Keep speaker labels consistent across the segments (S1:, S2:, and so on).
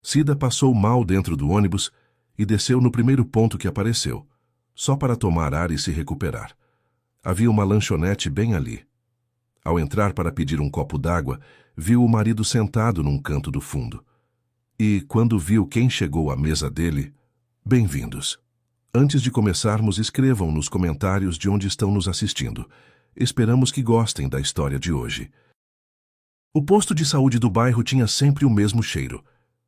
S1: Cida passou mal dentro do ônibus e desceu no primeiro ponto que apareceu, só para tomar ar e se recuperar. Havia uma lanchonete bem ali. Ao entrar para pedir um copo d'água, viu o marido sentado num canto do fundo. E, quando viu quem chegou à mesa dele, bem-vindos. Antes de começarmos, escrevam nos comentários de onde estão nos assistindo. Esperamos que gostem da história de hoje. O posto de saúde do bairro tinha sempre o mesmo cheiro.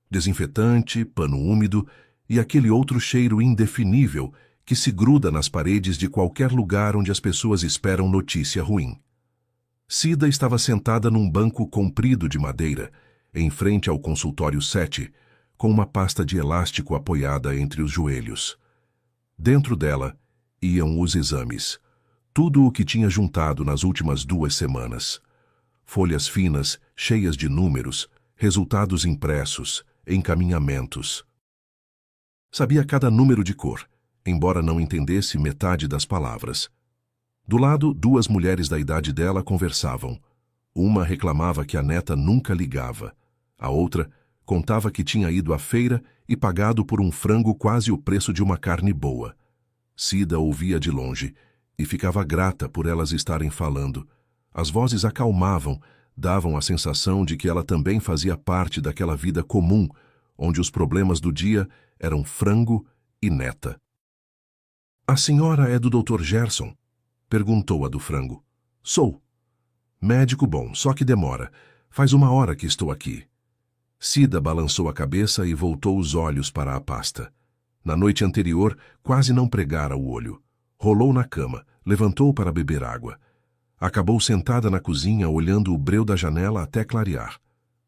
S1: Desinfetante, pano úmido e aquele outro cheiro indefinível que se gruda nas paredes de qualquer lugar onde as pessoas esperam notícia ruim. Cida estava sentada num banco comprido de madeira, em frente ao consultório 7, com uma pasta de elástico apoiada entre os joelhos. Dentro dela iam os exames, tudo o que tinha juntado nas últimas 2 semanas. Folhas finas, cheias de números, resultados impressos, encaminhamentos. Sabia cada número de cor, embora não entendesse metade das palavras. Do lado, 2 mulheres da idade dela conversavam. Uma reclamava que a neta nunca ligava. A outra contava que tinha ido à feira e pagado por um frango quase o preço de uma carne boa. Cida ouvia de longe e ficava grata por elas estarem falando. As vozes acalmavam, davam a sensação de que ela também fazia parte daquela vida comum, onde os problemas do dia eram frango e neta. "A senhora é do Dr. Gerson?" perguntou a do frango. "Sou. Médico bom, só que demora. Faz 1 hora que estou aqui." Cida balançou a cabeça e voltou os olhos para a pasta. Na noite anterior, quase não pregara o olho. Rolou na cama, levantou para beber água. Acabou sentada na cozinha olhando o breu da janela até clarear.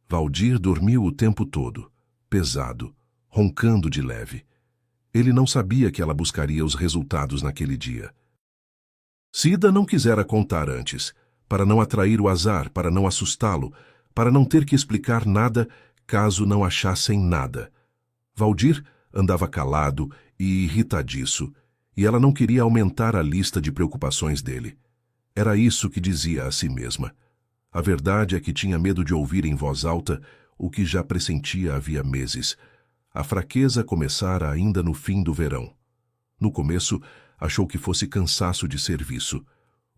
S1: Valdir dormiu o tempo todo, pesado, roncando de leve. Ele não sabia que ela buscaria os resultados naquele dia. Cida não quisera contar antes, para não atrair o azar, para não assustá-lo, para não ter que explicar nada caso não achassem nada. Valdir andava calado e irritadiço, e ela não queria aumentar a lista de preocupações dele. Era isso que dizia a si mesma. A verdade é que tinha medo de ouvir em voz alta o que já pressentia havia meses. A fraqueza começara ainda no fim do verão. No começo, achou que fosse cansaço de serviço.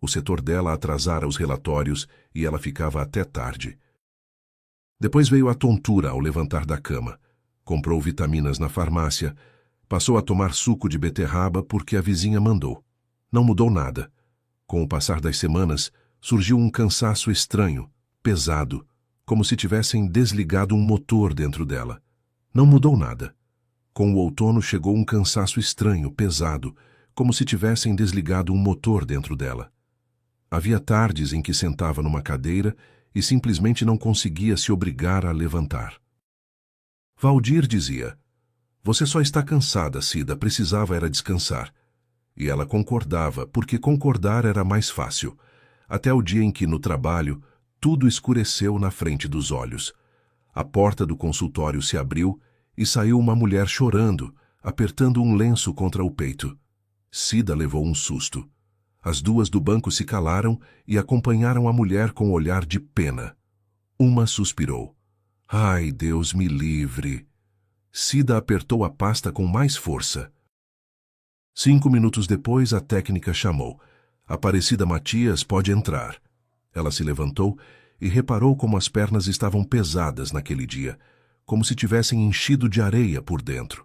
S1: O setor dela atrasara os relatórios e ela ficava até tarde. Depois veio a tontura ao levantar da cama. Comprou vitaminas na farmácia. Passou a tomar suco de beterraba porque a vizinha mandou. Não mudou nada. Com o passar das semanas, surgiu um cansaço estranho, pesado, como se tivessem desligado um motor dentro dela. Não mudou nada. Com o outono chegou um cansaço estranho, pesado, como se tivessem desligado um motor dentro dela. Havia tardes em que sentava numa cadeira e simplesmente não conseguia se obrigar a levantar. Valdir dizia: "Você só está cansada, Cida, precisava era descansar." E ela concordava, porque concordar era mais fácil, até o dia em que, no trabalho, tudo escureceu na frente dos olhos. A porta do consultório se abriu e saiu uma mulher chorando, apertando um lenço contra o peito. Cida levou um susto. As 2 do banco se calaram e acompanharam a mulher com olhar de pena. Uma suspirou. "Ai, Deus me livre!" Cida apertou a pasta com mais força. 5 minutos depois, a técnica chamou. "Aparecida Matias, pode entrar." Ela se levantou e reparou como as pernas estavam pesadas naquele dia, como se tivessem enchido de areia por dentro.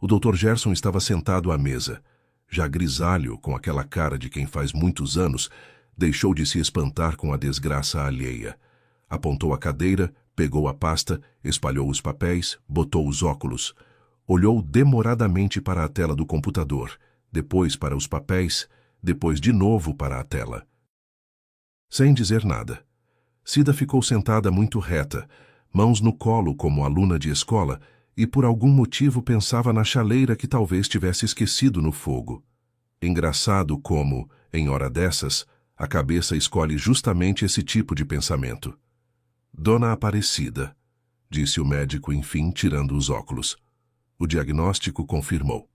S1: O Dr. Gerson estava sentado à mesa. Já grisalho, com aquela cara de quem faz muitos anos, deixou de se espantar com a desgraça alheia. Apontou a cadeira, pegou a pasta, espalhou os papéis, botou os óculos. Olhou demoradamente para a tela do computador, depois para os papéis, depois de novo para a tela. Sem dizer nada. Cida ficou sentada muito reta, mãos no colo como aluna de escola, e por algum motivo pensava na chaleira que talvez tivesse esquecido no fogo. Engraçado como, em hora dessas, a cabeça escolhe justamente esse tipo de pensamento. "Dona Aparecida", disse o médico, enfim, tirando os óculos. O diagnóstico confirmou.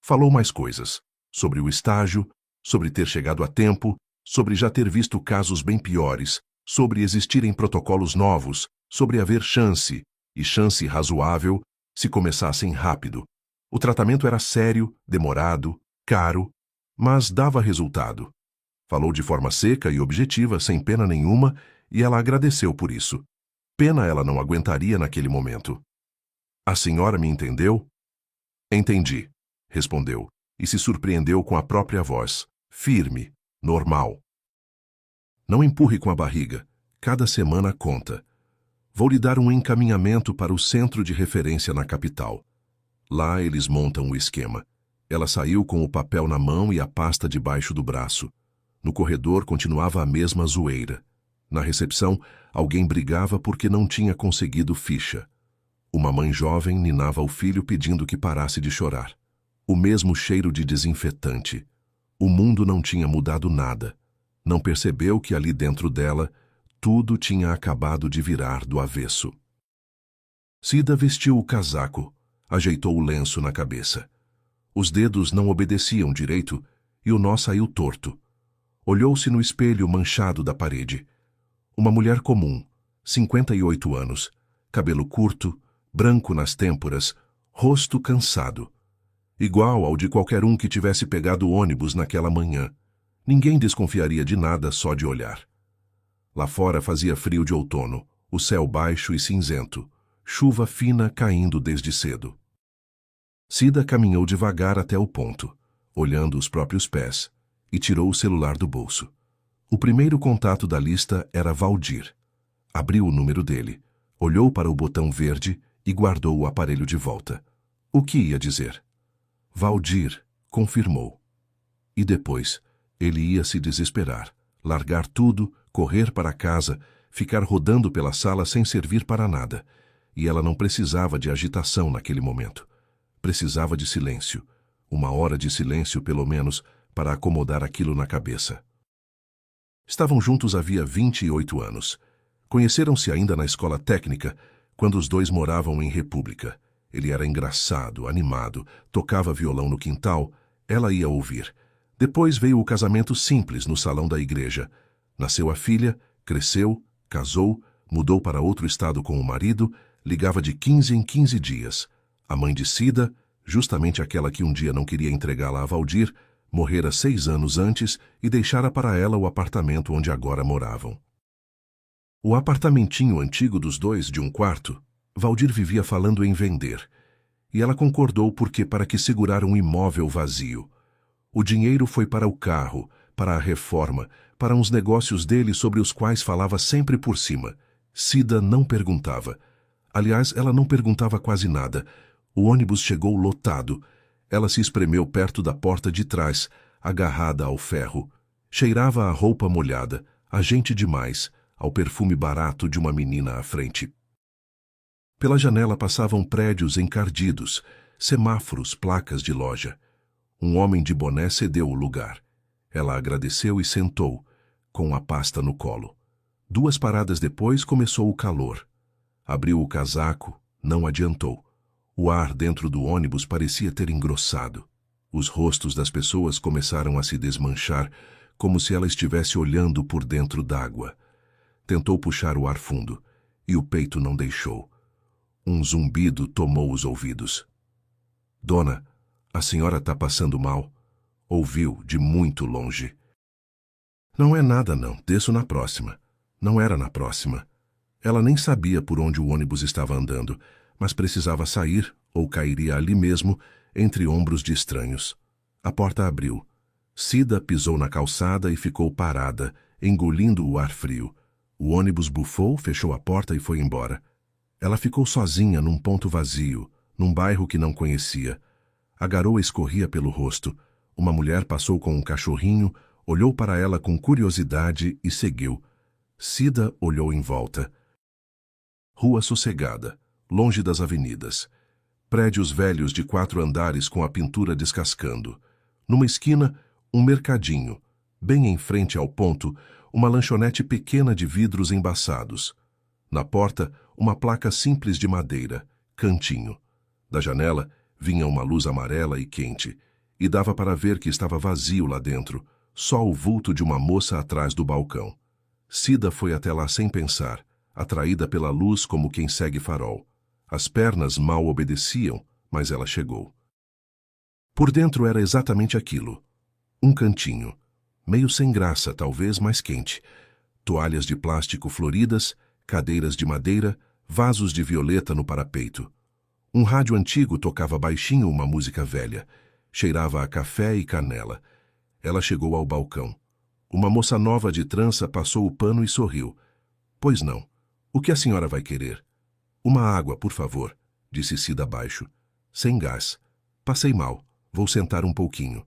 S1: Falou mais coisas, sobre o estágio, sobre ter chegado a tempo, sobre já ter visto casos bem piores, sobre existirem protocolos novos, sobre haver chance, e chance razoável se começassem rápido. O tratamento era sério, demorado, caro, mas dava resultado. Falou de forma seca e objetiva, sem pena nenhuma, e ela agradeceu por isso. Pena ela não aguentaria naquele momento. A senhora me entendeu? Entendi, respondeu, e se surpreendeu com a própria voz, firme, normal. Não empurre com a barriga, cada semana conta. Vou lhe dar um encaminhamento para o centro de referência na capital. Lá eles montam o esquema. Ela saiu com o papel na mão e a pasta debaixo do braço. No corredor continuava a mesma zoeira. Na recepção, alguém brigava porque não tinha conseguido ficha. Uma mãe jovem ninava o filho pedindo que parasse de chorar. O mesmo cheiro de desinfetante. O mundo não tinha mudado nada. Não percebeu que ali dentro dela, tudo tinha acabado de virar do avesso. Cida vestiu o casaco, ajeitou o lenço na cabeça. Os dedos não obedeciam direito e o nó saiu torto. Olhou-se no espelho manchado da parede. Uma mulher comum, 58 anos, cabelo curto, branco nas têmporas, rosto cansado. Igual ao de qualquer um que tivesse pegado o ônibus naquela manhã. Ninguém desconfiaria de nada só de olhar. Lá fora fazia frio de outono, o céu baixo e cinzento, chuva fina caindo desde cedo. Cida caminhou devagar até o ponto, olhando os próprios pés, e tirou o celular do bolso. O primeiro contato da lista era Valdir. Abriu o número dele, olhou para o botão verde e guardou o aparelho de volta. O que ia dizer? Valdir, confirmou. E depois, ele ia se desesperar, largar tudo, correr para casa, ficar rodando pela sala sem servir para nada. E ela não precisava de agitação naquele momento. Precisava de silêncio. Uma hora de silêncio, pelo menos, para acomodar aquilo na cabeça. Estavam juntos havia 28 anos. Conheceram-se ainda na escola técnica, quando os dois moravam em República. Ele era engraçado, animado, tocava violão no quintal, ela ia ouvir. Depois veio o casamento simples no salão da igreja. Nasceu a filha, cresceu, casou, mudou para outro estado com o marido, ligava de 15 em 15 dias. A mãe de Cida, justamente aquela que um dia não queria entregá-la a Valdir, morrera 6 anos antes e deixara para ela o apartamento onde agora moravam. O apartamentinho antigo dos dois, de um quarto, Valdir vivia falando em vender. E ela concordou porque para que segurar um imóvel vazio. O dinheiro foi para o carro, para a reforma, para uns negócios dele sobre os quais falava sempre por cima. Cida não perguntava. Aliás, ela não perguntava quase nada. O ônibus chegou lotado. Ela se espremeu perto da porta de trás, agarrada ao ferro. Cheirava a roupa molhada, a gente demais, ao perfume barato de uma menina à frente. Pela janela passavam prédios encardidos, semáforos, placas de loja. Um homem de boné cedeu o lugar. Ela agradeceu e sentou, com a pasta no colo. 2 paradas depois começou o calor. Abriu o casaco, não adiantou. O ar dentro do ônibus parecia ter engrossado. Os rostos das pessoas começaram a se desmanchar, como se ela estivesse olhando por dentro d'água. Tentou puxar o ar fundo, e o peito não deixou. Um zumbido tomou os ouvidos. Dona, a senhora está passando mal? Ouviu de muito longe. Não é nada não, desço na próxima. Não era na próxima. Ela nem sabia por onde o ônibus estava andando, mas precisava sair ou cairia ali mesmo, entre ombros de estranhos. A porta abriu. Cida pisou na calçada e ficou parada, engolindo o ar frio. O ônibus bufou, fechou a porta e foi embora. Ela ficou sozinha num ponto vazio, num bairro que não conhecia. A garoa escorria pelo rosto. Uma mulher passou com um cachorrinho, olhou para ela com curiosidade e seguiu. Cida olhou em volta. Rua sossegada, longe das avenidas. Prédios velhos de 4 andares com a pintura descascando. Numa esquina, um mercadinho. Bem em frente ao ponto, uma lanchonete pequena de vidros embaçados. Na porta, uma placa simples de madeira, cantinho. Da janela, vinha uma luz amarela e quente, e dava para ver que estava vazio lá dentro, só o vulto de uma moça atrás do balcão. Cida foi até lá sem pensar, atraída pela luz como quem segue farol. As pernas mal obedeciam, mas ela chegou. Por dentro era exatamente aquilo. Um cantinho, meio sem graça, talvez, mas quente. Toalhas de plástico floridas, cadeiras de madeira, vasos de violeta no parapeito. Um rádio antigo tocava baixinho uma música velha. Cheirava a café e canela. Ela chegou ao balcão. Uma moça nova de trança passou o pano e sorriu. Pois não. O que a senhora vai querer? Uma água, por favor, disse Cida baixo. Sem gás. Passei mal. Vou sentar um pouquinho.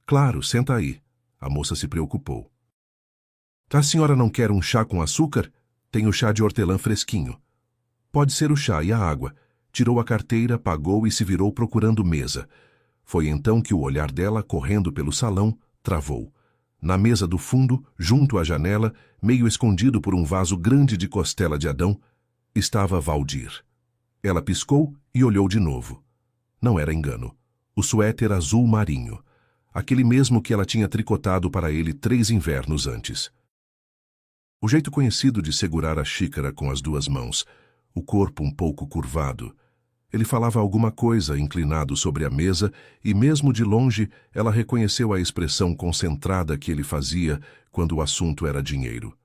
S1: Claro, senta aí. A moça se preocupou. A senhora não quer um chá com açúcar? Tenho chá de hortelã fresquinho. Pode ser o chá e a água. Tirou a carteira, pagou e se virou procurando mesa. Foi então que o olhar dela, correndo pelo salão, travou. Na mesa do fundo, junto à janela, meio escondido por um vaso grande de costela de Adão, estava Valdir. Ela piscou e olhou de novo. Não era engano. O suéter azul marinho. Aquele mesmo que ela tinha tricotado para ele 3 invernos antes. O jeito conhecido de segurar a xícara com as 2 mãos, o corpo um pouco curvado. Ele falava alguma coisa inclinado sobre a mesa e, mesmo de longe, ela reconheceu a expressão concentrada que ele fazia quando o assunto era dinheiro.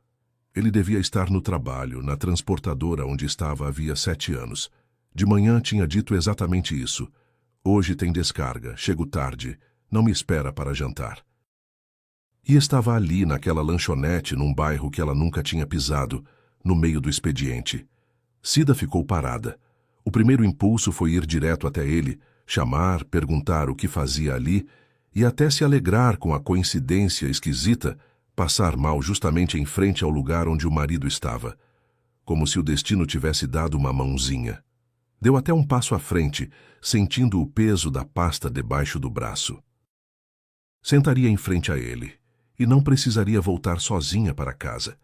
S1: Ele devia estar no trabalho, na transportadora onde estava havia 7 anos. De manhã tinha dito exatamente isso. Hoje tem descarga, chego tarde, não me espera para jantar. E estava ali, naquela lanchonete, num bairro que ela nunca tinha pisado, no meio do expediente. Cida ficou parada. O primeiro impulso foi ir direto até ele, chamar, perguntar o que fazia ali e até se alegrar com a coincidência esquisita, passar mal justamente em frente ao lugar onde o marido estava, como se o destino tivesse dado uma mãozinha. Deu até um passo à frente, sentindo o peso da pasta debaixo do braço. Sentaria em frente a ele, e não precisaria voltar sozinha para casa,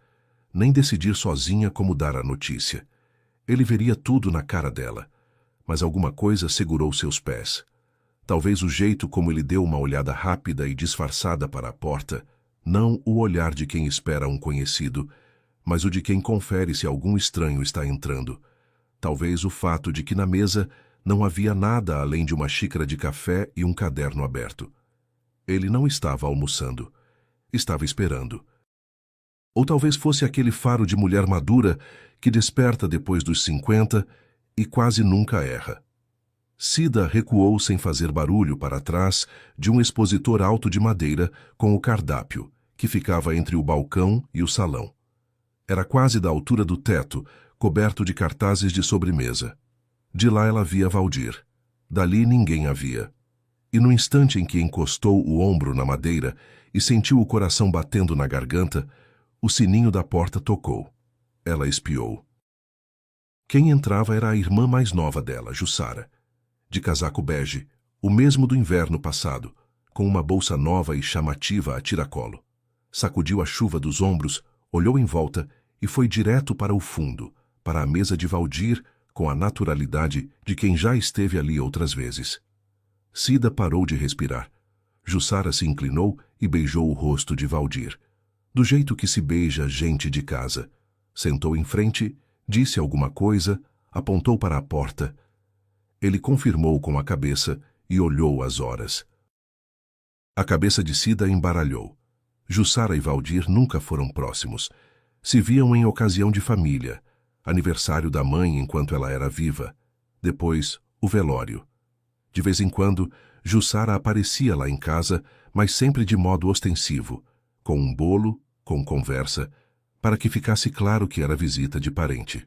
S1: nem decidir sozinha como dar a notícia. Ele veria tudo na cara dela, mas alguma coisa segurou seus pés. Talvez o jeito como ele deu uma olhada rápida e disfarçada para a porta, não o olhar de quem espera um conhecido, mas o de quem confere se algum estranho está entrando. Talvez o fato de que na mesa não havia nada além de uma xícara de café e um caderno aberto. Ele não estava almoçando. Estava esperando. Ou talvez fosse aquele faro de mulher madura que desperta depois dos 50 e quase nunca erra. Cida recuou sem fazer barulho para trás de um expositor alto de madeira com o cardápio, que ficava entre o balcão e o salão. Era quase da altura do teto, coberto de cartazes de sobremesa. De lá ela via Valdir. Dali ninguém a via. E no instante em que encostou o ombro na madeira e sentiu o coração batendo na garganta, o sininho da porta tocou. Ela espiou. Quem entrava era a irmã mais nova dela, Jussara, de casaco bege, o mesmo do inverno passado, com uma bolsa nova e chamativa a tiracolo. Sacudiu a chuva dos ombros, olhou em volta e foi direto para o fundo, para a mesa de Valdir, com a naturalidade de quem já esteve ali outras vezes. Cida parou de respirar. Jussara se inclinou e beijou o rosto de Valdir, do jeito que se beija gente de casa. Sentou em frente, disse alguma coisa, apontou para a porta. Ele confirmou com a cabeça e olhou as horas. A cabeça de Cida embaralhou. Jussara e Valdir nunca foram próximos. Se viam em ocasião de família, aniversário da mãe enquanto ela era viva, depois o velório. De vez em quando, Jussara aparecia lá em casa, mas sempre de modo ostensivo, com um bolo, com conversa, para que ficasse claro que era visita de parente.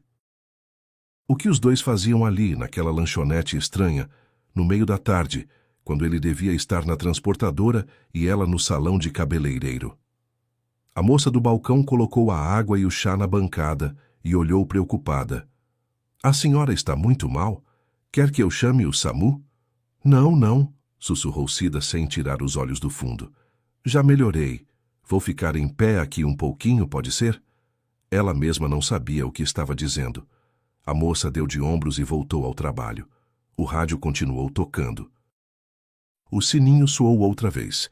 S1: O que os dois faziam ali, naquela lanchonete estranha, no meio da tarde, quando ele devia estar na transportadora e ela no salão de cabeleireiro? A moça do balcão colocou a água e o chá na bancada e olhou preocupada. — A senhora está muito mal? Quer que eu chame o SAMU? — Não, não, sussurrou Cida sem tirar os olhos do fundo. — Já melhorei. Vou ficar em pé aqui um pouquinho, pode ser? Ela mesma não sabia o que estava dizendo. A moça deu de ombros e voltou ao trabalho. O rádio continuou tocando. O sininho soou outra vez.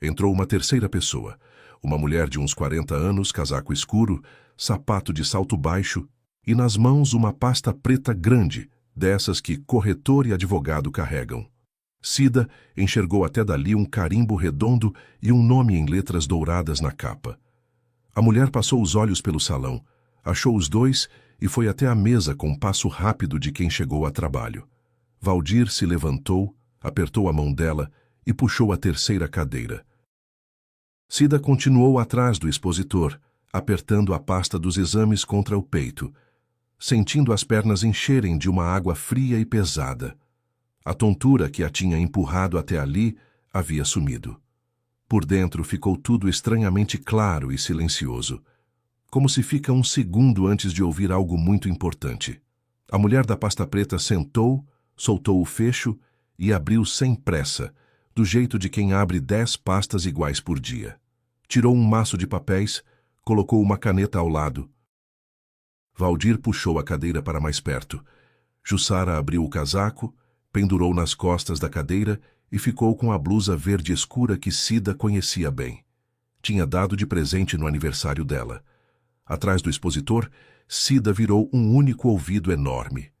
S1: Entrou uma terceira pessoa. Uma mulher de uns 40 anos, casaco escuro, sapato de salto baixo e nas mãos uma pasta preta grande, dessas que corretor e advogado carregam. Cida enxergou até dali um carimbo redondo e um nome em letras douradas na capa. A mulher passou os olhos pelo salão, achou os dois e foi até a mesa com um passo rápido de quem chegou a trabalho. Valdir se levantou, apertou a mão dela e puxou a terceira cadeira. Cida continuou atrás do expositor, apertando a pasta dos exames contra o peito, sentindo as pernas encherem de uma água fria e pesada. A tontura que a tinha empurrado até ali havia sumido. Por dentro ficou tudo estranhamente claro e silencioso, como se fica um segundo antes de ouvir algo muito importante. A mulher da pasta preta sentou, soltou o fecho e abriu sem pressa, do jeito de quem abre 10 pastas iguais por dia. Tirou um maço de papéis, colocou uma caneta ao lado. Valdir puxou a cadeira para mais perto. Jussara abriu o casaco, pendurou nas costas da cadeira e ficou com a blusa verde escura que Cida conhecia bem. Tinha dado de presente no aniversário dela. Atrás do expositor, Cida virou um único ouvido enorme.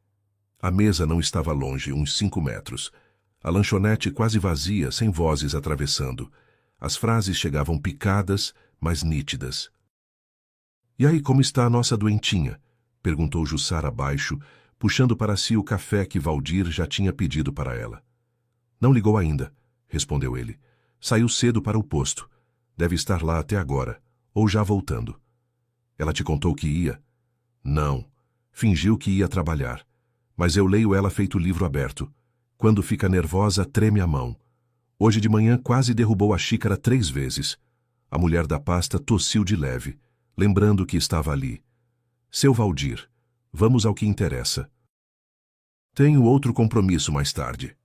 S1: A mesa não estava longe, uns 5 metros. A lanchonete quase vazia, sem vozes atravessando. As frases chegavam picadas, mas nítidas. "E aí, como está a nossa doentinha?" perguntou Jussara baixo, puxando para si o café que Valdir já tinha pedido para ela. "Não ligou ainda", respondeu ele. "Saiu cedo para o posto. Deve estar lá até agora, ou já voltando." "Ela te contou que ia?" "Não. Fingiu que ia trabalhar. Mas eu leio ela feito livro aberto. Quando fica nervosa, treme a mão. Hoje de manhã quase derrubou a xícara 3 vezes. A mulher da pasta tossiu de leve, lembrando que estava ali. "Seu Valdir, vamos ao que interessa." "Tenho outro compromisso mais tarde."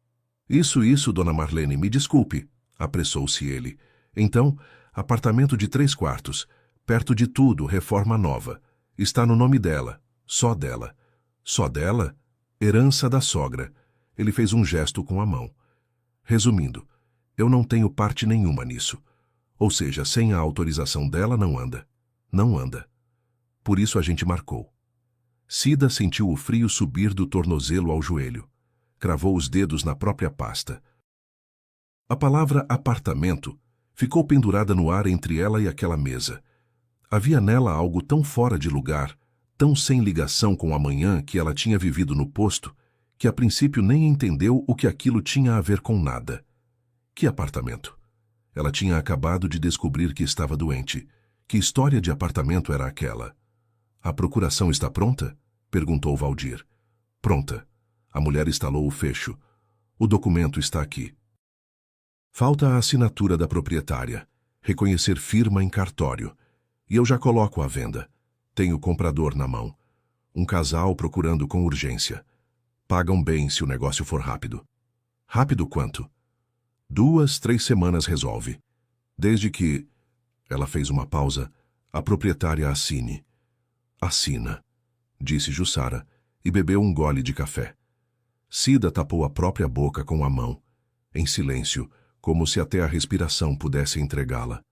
S1: Isso, dona Marlene, me desculpe", apressou-se ele. "Então, apartamento de 3 quartos, perto de tudo, reforma nova. Está no nome dela, só dela." "Só dela?" "Herança da sogra." Ele fez um gesto com a mão. "Resumindo, eu não tenho parte nenhuma nisso. Ou seja, sem a autorização dela não anda. Não anda. Por isso a gente marcou." Cida sentiu o frio subir do tornozelo ao joelho. Cravou os dedos na própria pasta. A palavra apartamento ficou pendurada no ar entre ela e aquela mesa. Havia nela algo tão fora de lugar, tão sem ligação com a manhã que ela tinha vivido no posto, que a princípio nem entendeu o que aquilo tinha a ver com nada. Que apartamento? Ela tinha acabado de descobrir que estava doente. Que história de apartamento era aquela? "A procuração está pronta?" perguntou Valdir. "Pronta." A mulher estalou o fecho. "O documento está aqui. Falta a assinatura da proprietária, reconhecer firma em cartório. E eu já coloco à venda. Tenho comprador na mão. Um casal procurando com urgência. Pagam bem se o negócio for rápido." "Rápido quanto?" 2, 3 semanas resolve. Desde que..." Ela fez uma pausa. "A proprietária assine." "Assina", disse Jussara, e bebeu um gole de café. Cida tapou a própria boca com a mão, em silêncio, como se até a respiração pudesse entregá-la.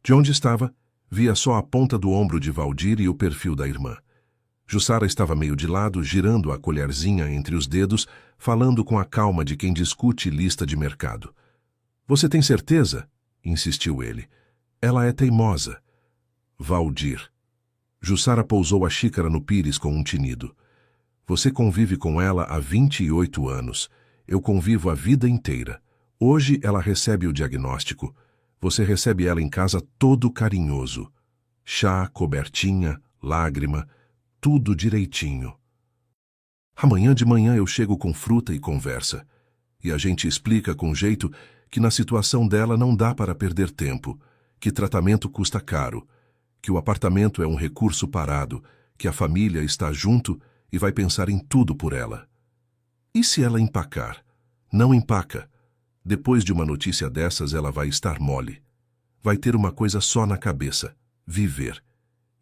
S1: De onde estava, via só a ponta do ombro de Valdir e o perfil da irmã. Jussara estava meio de lado, girando a colherzinha entre os dedos, falando com a calma de quem discute lista de mercado. "Você tem certeza?" insistiu ele. "Ela é teimosa." "Valdir." Jussara pousou a xícara no pires com um tinido. "Você convive com ela há 28 anos. Eu convivo a vida inteira. Hoje ela recebe o diagnóstico. Você recebe ela em casa todo carinhoso. Chá, cobertinha, lágrima, tudo direitinho. Amanhã de manhã eu chego com fruta e conversa. E a gente explica com jeito que na situação dela não dá para perder tempo, que tratamento custa caro, que o apartamento é um recurso parado, que a família está junto e vai pensar em tudo por ela. E se ela empacar? Não empaca. Depois de uma notícia dessas, ela vai estar mole. Vai ter uma coisa só na cabeça: viver.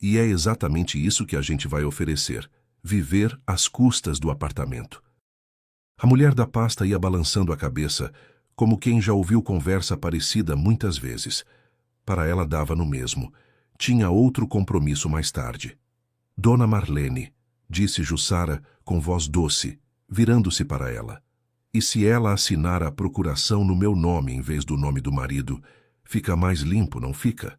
S1: E é exatamente isso que a gente vai oferecer: viver às custas do apartamento. A mulher da pasta ia balançando a cabeça, como quem já ouviu conversa parecida muitas vezes. Para ela dava no mesmo. Tinha outro compromisso mais tarde. Dona Marlene, disse Jussara com voz doce, virando-se para ela. E se ela assinar a procuração no meu nome em vez do nome do marido, fica mais limpo, não fica?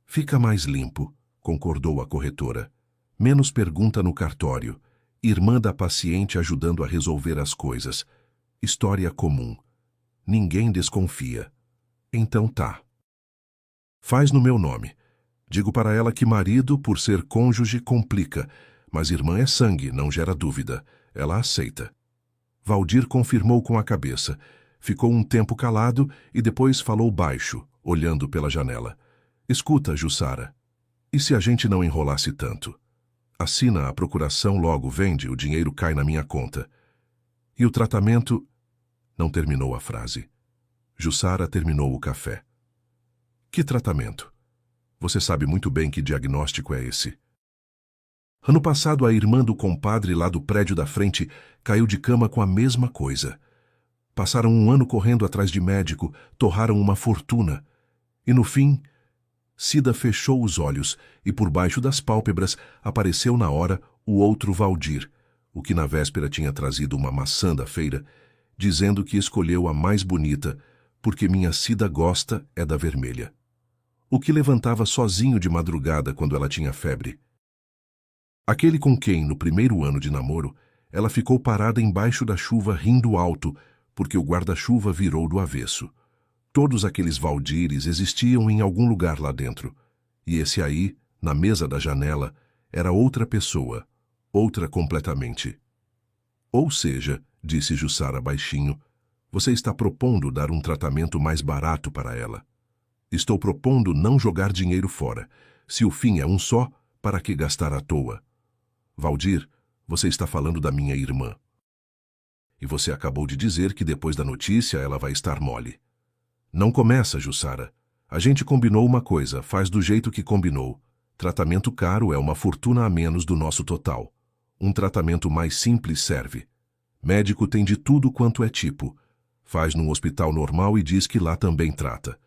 S1: Fica mais limpo, concordou a corretora. Menos pergunta no cartório. Irmã da paciente ajudando a resolver as coisas. História comum. Ninguém desconfia. Então tá. Faz no meu nome. Digo para ela que marido, por ser cônjuge, complica, mas irmã é sangue, não gera dúvida. Ela aceita. Valdir confirmou com a cabeça. Ficou um tempo calado e depois falou baixo, olhando pela janela. Escuta, Jussara, e se a gente não enrolasse tanto? Assina a procuração, logo vende, o dinheiro cai na minha conta. E o tratamento... Não terminou a frase. Jussara terminou o café. Que tratamento? Você sabe muito bem que diagnóstico é esse. Ano passado, a irmã do compadre lá do prédio da frente caiu de cama com a mesma coisa. Passaram um ano correndo atrás de médico, torraram uma fortuna. E no fim, Cida fechou os olhos e por baixo das pálpebras apareceu na hora o outro Valdir, o que na véspera tinha trazido uma maçã da feira, dizendo que escolheu a mais bonita, porque minha Cida gosta é da vermelha. O que levantava sozinho de madrugada quando ela tinha febre. Aquele com quem, no primeiro ano de namoro, ela ficou parada embaixo da chuva rindo alto, porque o guarda-chuva virou do avesso. Todos aqueles Valdires existiam em algum lugar lá dentro. E esse aí, na mesa da janela, era outra pessoa, outra completamente. Ou seja, disse Jussara baixinho, você está propondo dar um tratamento mais barato para ela. Estou propondo não jogar dinheiro fora. Se o fim é um só, para que gastar à toa? Valdir, você está falando da minha irmã. E você acabou de dizer que depois da notícia ela vai estar mole. Não começa, Jussara. A gente combinou uma coisa, faz do jeito que combinou. Tratamento caro é uma fortuna a menos do nosso total. Um tratamento mais simples serve. Médico tem de tudo quanto é tipo. Faz num hospital normal e diz que lá também trata.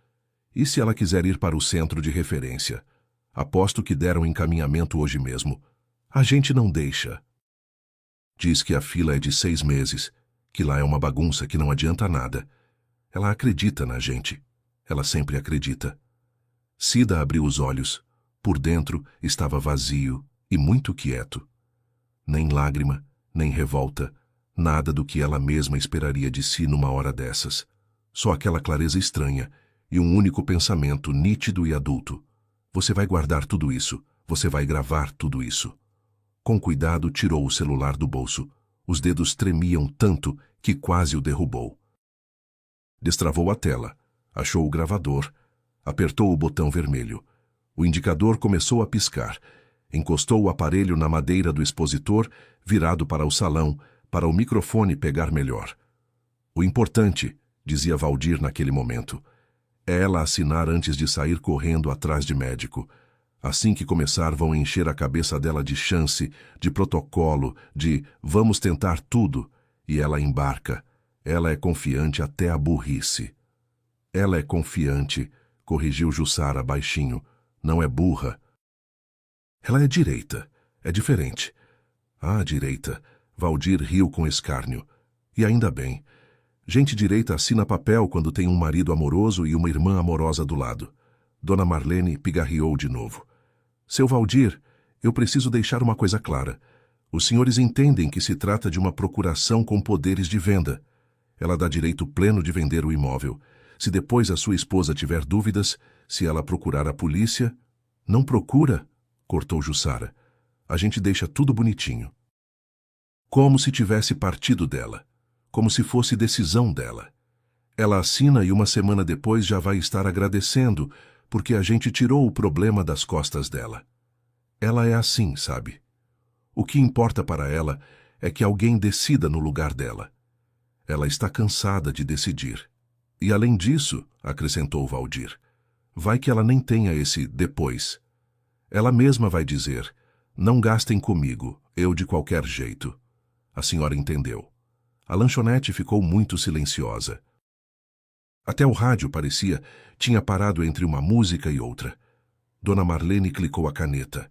S1: E se ela quiser ir para o centro de referência? Aposto que deram encaminhamento hoje mesmo. A gente não deixa. Diz que a fila é de 6 meses, que lá é uma bagunça que não adianta nada. Ela acredita na gente. Ela sempre acredita. Cida abriu os olhos. Por dentro estava vazio e muito quieto. Nem lágrima, nem revolta, nada do que ela mesma esperaria de si numa hora dessas. Só aquela clareza estranha e um único pensamento nítido e adulto. Você vai guardar tudo isso, você vai gravar tudo isso. Com cuidado tirou o celular do bolso. Os dedos tremiam tanto que quase o derrubou. Destravou a tela, achou o gravador, apertou o botão vermelho. O indicador começou a piscar. Encostou o aparelho na madeira do expositor, virado para o salão, para o microfone pegar melhor. O importante, dizia Valdir naquele momento, é ela assinar antes de sair correndo atrás de médico. Assim que começar, vão encher a cabeça dela de chance, de protocolo, de vamos tentar tudo, e ela embarca. Ela é confiante até a burrice. Ela é confiante, corrigiu Jussara baixinho, não é burra. Ela é direita, é diferente. Ah, direita, Valdir riu com escárnio. E ainda bem. Gente direita assina papel quando tem um marido amoroso e uma irmã amorosa do lado. Dona Marlene pigarreou de novo. Seu Valdir, eu preciso deixar uma coisa clara. Os senhores entendem que se trata de uma procuração com poderes de venda. Ela dá direito pleno de vender o imóvel. Se depois a sua esposa tiver dúvidas, se ela procurar a polícia... Não procura, cortou Jussara. A gente deixa tudo bonitinho. Como se tivesse partido dela. Como se fosse decisão dela. Ela assina e uma semana depois já vai estar agradecendo, porque a gente tirou o problema das costas dela. Ela é assim, sabe? O que importa para ela é que alguém decida no lugar dela. Ela está cansada de decidir. E além disso, acrescentou Valdir, vai que ela nem tenha esse depois. Ela mesma vai dizer, não gastem comigo, eu de qualquer jeito. A senhora entendeu. A lanchonete ficou muito silenciosa. Até o rádio, parecia, tinha parado entre uma música e outra. Dona Marlene clicou a caneta.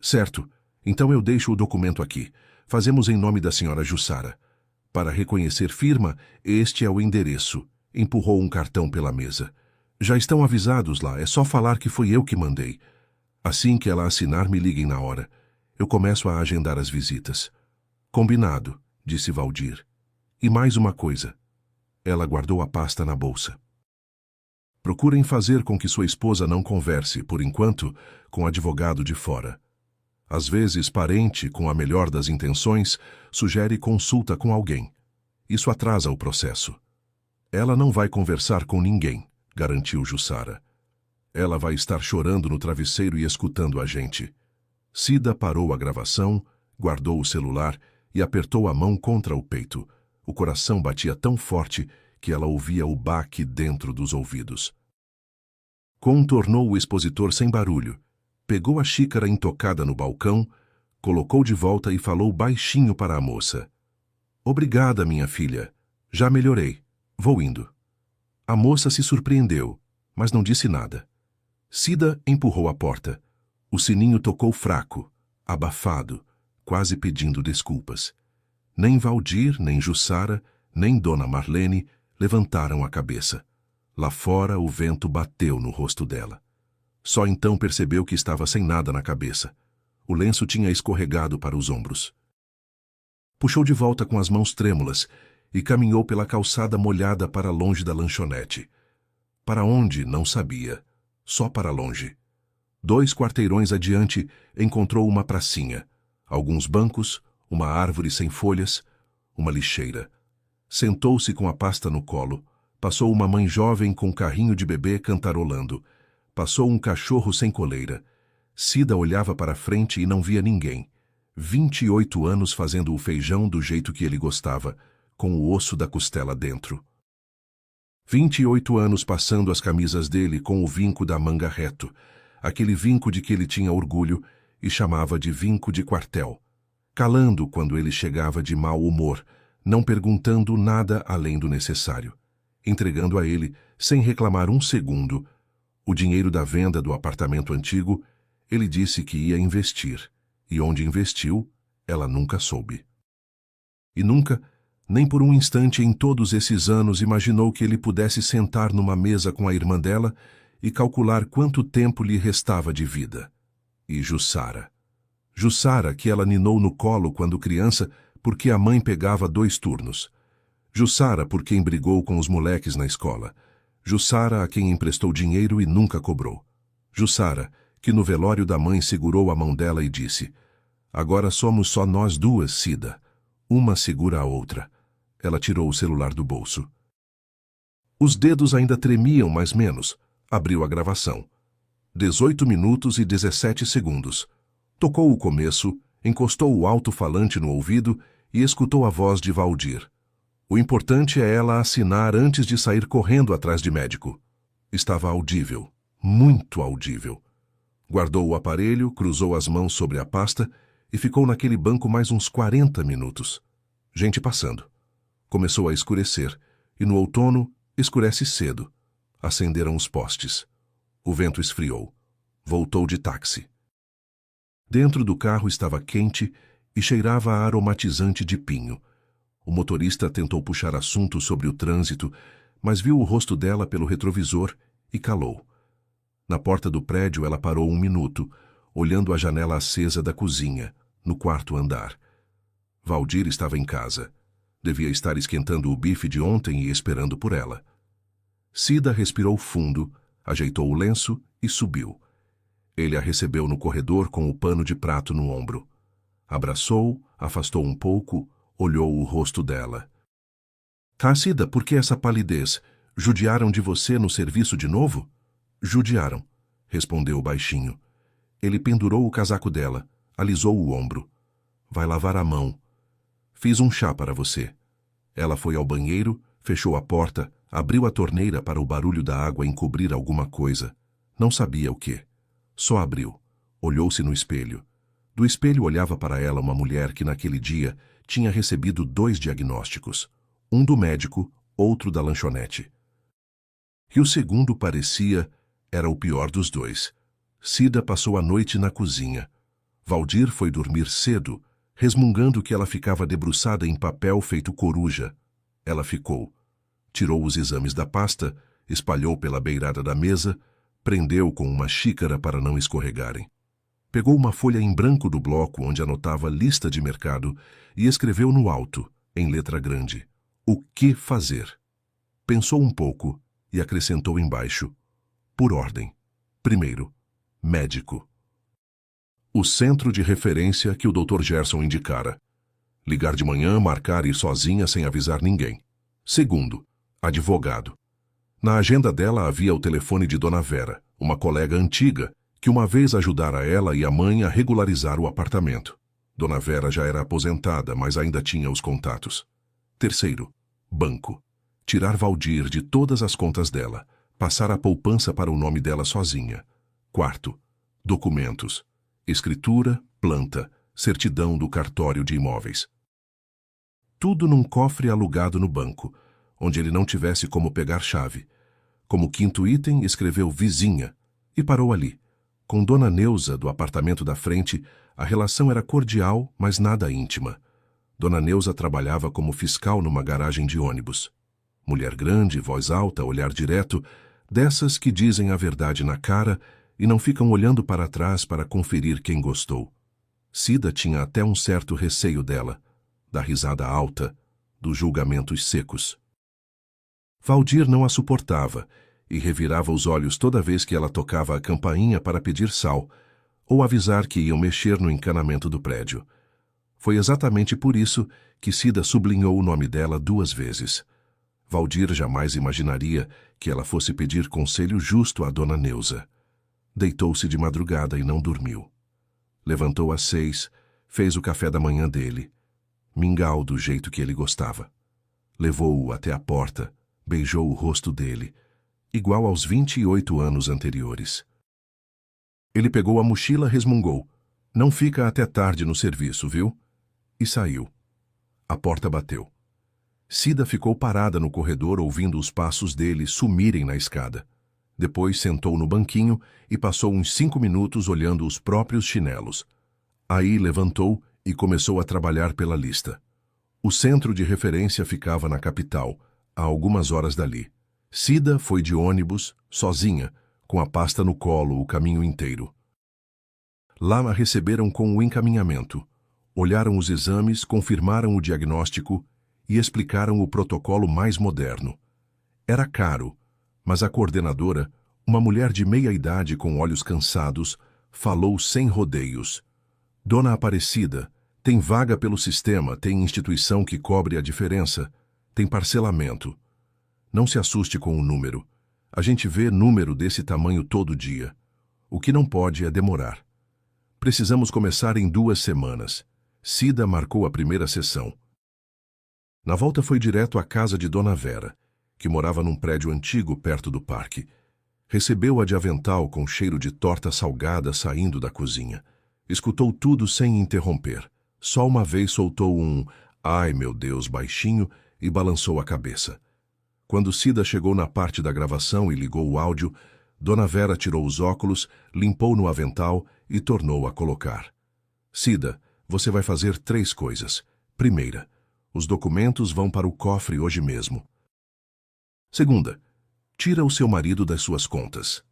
S1: Certo, Então eu deixo o documento aqui. Fazemos em nome da senhora Jussara. Para reconhecer firma, este é o endereço. Empurrou um cartão pela mesa. Já estão avisados lá, é só falar que fui eu que mandei. Assim que ela assinar, me liguem na hora. Eu começo a agendar as visitas. Combinado, disse Valdir. E mais uma coisa. Ela guardou a pasta na bolsa. Procurem fazer com que sua esposa não converse, por enquanto, com o advogado de fora. Às vezes, parente, com a melhor das intenções, sugere consulta com alguém. Isso atrasa o processo. Ela não vai conversar com ninguém, garantiu Jussara. Ela vai estar chorando no travesseiro e escutando a gente. Cida parou a gravação, guardou o celular e apertou a mão contra o peito. O coração batia tão forte que ela ouvia o baque dentro dos ouvidos. Contornou o expositor sem barulho, pegou a xícara intocada no balcão, colocou de volta e falou baixinho para a moça. Obrigada, minha filha. Já melhorei. Vou indo. A moça se surpreendeu, mas não disse nada. Cida empurrou a porta. O sininho tocou fraco, abafado, quase pedindo desculpas. Nem Valdir, nem Jussara, nem Dona Marlene levantaram a cabeça. Lá fora, o vento bateu no rosto dela. Só então percebeu que estava sem nada na cabeça. O lenço tinha escorregado para os ombros. Puxou de volta com as mãos trêmulas e caminhou pela calçada molhada para longe da lanchonete. Para onde, não sabia. Só para longe. 2 quarteirões adiante, encontrou uma pracinha, alguns bancos, uma árvore sem folhas, uma lixeira. Sentou-se com a pasta no colo. Passou uma mãe jovem com um carrinho de bebê cantarolando. Passou um cachorro sem coleira. Cida olhava para frente e não via ninguém. 28 anos fazendo o feijão do jeito que ele gostava, com o osso da costela dentro. 28 anos passando as camisas dele com o vinco da manga reto, aquele vinco de que ele tinha orgulho e chamava de vinco de quartel, calando quando ele chegava de mau humor, não perguntando nada além do necessário, entregando a ele, sem reclamar um segundo, o dinheiro da venda do apartamento antigo. Ele disse que ia investir, e onde investiu, ela nunca soube. E nunca, nem por um instante em todos esses anos, imaginou que ele pudesse sentar numa mesa com a irmã dela e calcular quanto tempo lhe restava de vida. E Jussara. Jussara, que ela ninou no colo quando criança, porque a mãe pegava 2 turnos. Jussara, por quem brigou com os moleques na escola. Jussara, a quem emprestou dinheiro e nunca cobrou. Jussara, que no velório da mãe segurou a mão dela e disse: "Agora somos só nós duas, Cida. Uma segura a outra." Ela tirou o celular do bolso. Os dedos ainda tremiam, mas menos. Abriu a gravação. 18 minutos e 17 segundos. Tocou o começo, encostou o alto-falante no ouvido e escutou a voz de Valdir. O importante é ela assinar antes de sair correndo atrás de médico. Estava audível, muito audível. Guardou o aparelho, cruzou as mãos sobre a pasta e ficou naquele banco mais uns 40 minutos. Gente passando. Começou a escurecer, e no outono escurece cedo. Acenderam os postes. O vento esfriou. Voltou de táxi. Dentro do carro estava quente e cheirava a aromatizante de pinho. O motorista tentou puxar assunto sobre o trânsito, mas viu o rosto dela pelo retrovisor e calou. Na porta do prédio ela parou 1 minuto, olhando a janela acesa da cozinha, no 4º andar. Valdir estava em casa. Devia estar esquentando o bife de ontem e esperando por ela. Cida respirou fundo, ajeitou o lenço e subiu. Ele a recebeu no corredor com o pano de prato no ombro. Abraçou, afastou um pouco, olhou o rosto dela. "Tá, Cida, por que essa palidez? Judiaram de você no serviço de novo?" "Judiaram", respondeu baixinho. Ele pendurou o casaco dela, alisou o ombro. "Vai lavar a mão. Fiz um chá para você." Ela foi ao banheiro, fechou a porta, abriu a torneira para o barulho da água encobrir alguma coisa. Não sabia o quê. Só abriu. Olhou-se no espelho. Do espelho olhava para ela uma mulher que naquele dia tinha recebido 2 diagnósticos. Um do médico, outro da lanchonete. E o segundo parecia... era o pior dos 2. Cida passou a noite na cozinha. Valdir foi dormir cedo, resmungando que ela ficava debruçada em papel feito coruja. Ela ficou. Tirou os exames da pasta, espalhou pela beirada da mesa, prendeu com uma xícara para não escorregarem. Pegou uma folha em branco do bloco onde anotava lista de mercado e escreveu no alto, em letra grande, o que fazer. Pensou um pouco e acrescentou embaixo, por ordem. Primeiro, médico. O centro de referência que o Dr. Gerson indicara. Ligar de manhã, marcar ir sozinha sem avisar ninguém. Segundo, advogado. Na agenda dela havia o telefone de Dona Vera, uma colega antiga, que uma vez ajudara ela e a mãe a regularizar o apartamento. Dona Vera já era aposentada, mas ainda tinha os contatos. Terceiro, banco. Tirar Valdir de todas as contas dela, passar a poupança para o nome dela sozinha. Quarto, documentos. Escritura, planta, certidão do cartório de imóveis. Tudo num cofre alugado no banco, onde ele não tivesse como pegar chave. Como quinto item, escreveu vizinha e parou ali. Com Dona Neuza, do apartamento da frente, a relação era cordial, mas nada íntima. Dona Neuza trabalhava como fiscal numa garagem de ônibus. Mulher grande, voz alta, olhar direto, dessas que dizem a verdade na cara e não ficam olhando para trás para conferir quem gostou. Cida tinha até um certo receio dela, da risada alta, dos julgamentos secos. Valdir não a suportava e revirava os olhos toda vez que ela tocava a campainha para pedir sal ou avisar que iam mexer no encanamento do prédio. Foi exatamente por isso que Cida sublinhou o nome dela 2 vezes. Valdir jamais imaginaria que ela fosse pedir conselho justo à Dona Neuza. Deitou-se de madrugada e não dormiu. Levantou às 6, fez o café da manhã dele, mingau do jeito que ele gostava. Levou-o até a porta, beijou o rosto dele, igual aos 28 anos anteriores. Ele pegou a mochila, resmungou. Não fica até tarde no serviço, viu? E saiu. A porta bateu. Cida ficou parada no corredor ouvindo os passos dele sumirem na escada. Depois sentou no banquinho e passou uns 5 minutos olhando os próprios chinelos. Aí levantou e começou a trabalhar pela lista. O centro de referência ficava na capital, a algumas horas dali. Cida foi de ônibus, sozinha, com a pasta no colo o caminho inteiro. Lá a receberam com o encaminhamento. Olharam os exames, confirmaram o diagnóstico e explicaram o protocolo mais moderno. Era caro, mas a coordenadora, uma mulher de meia idade com olhos cansados, falou sem rodeios. Dona Aparecida, tem vaga pelo sistema, tem instituição que cobre a diferença, tem parcelamento. Não se assuste com o número. A gente vê número desse tamanho todo dia. O que não pode é demorar. Precisamos começar em 2 semanas. Cida marcou a primeira sessão. Na volta foi direto à casa de Dona Vera, que morava num prédio antigo perto do parque. Recebeu-a de avental com cheiro de torta salgada saindo da cozinha. Escutou tudo sem interromper. Só uma vez soltou um "ai meu Deus" baixinho e balançou a cabeça. Quando Cida chegou na parte da gravação e ligou o áudio, Dona Vera tirou os óculos, limpou no avental e tornou a colocar. Cida, você vai fazer 3 coisas. Primeira, os documentos vão para o cofre hoje mesmo. Segunda, tira o seu marido das suas contas.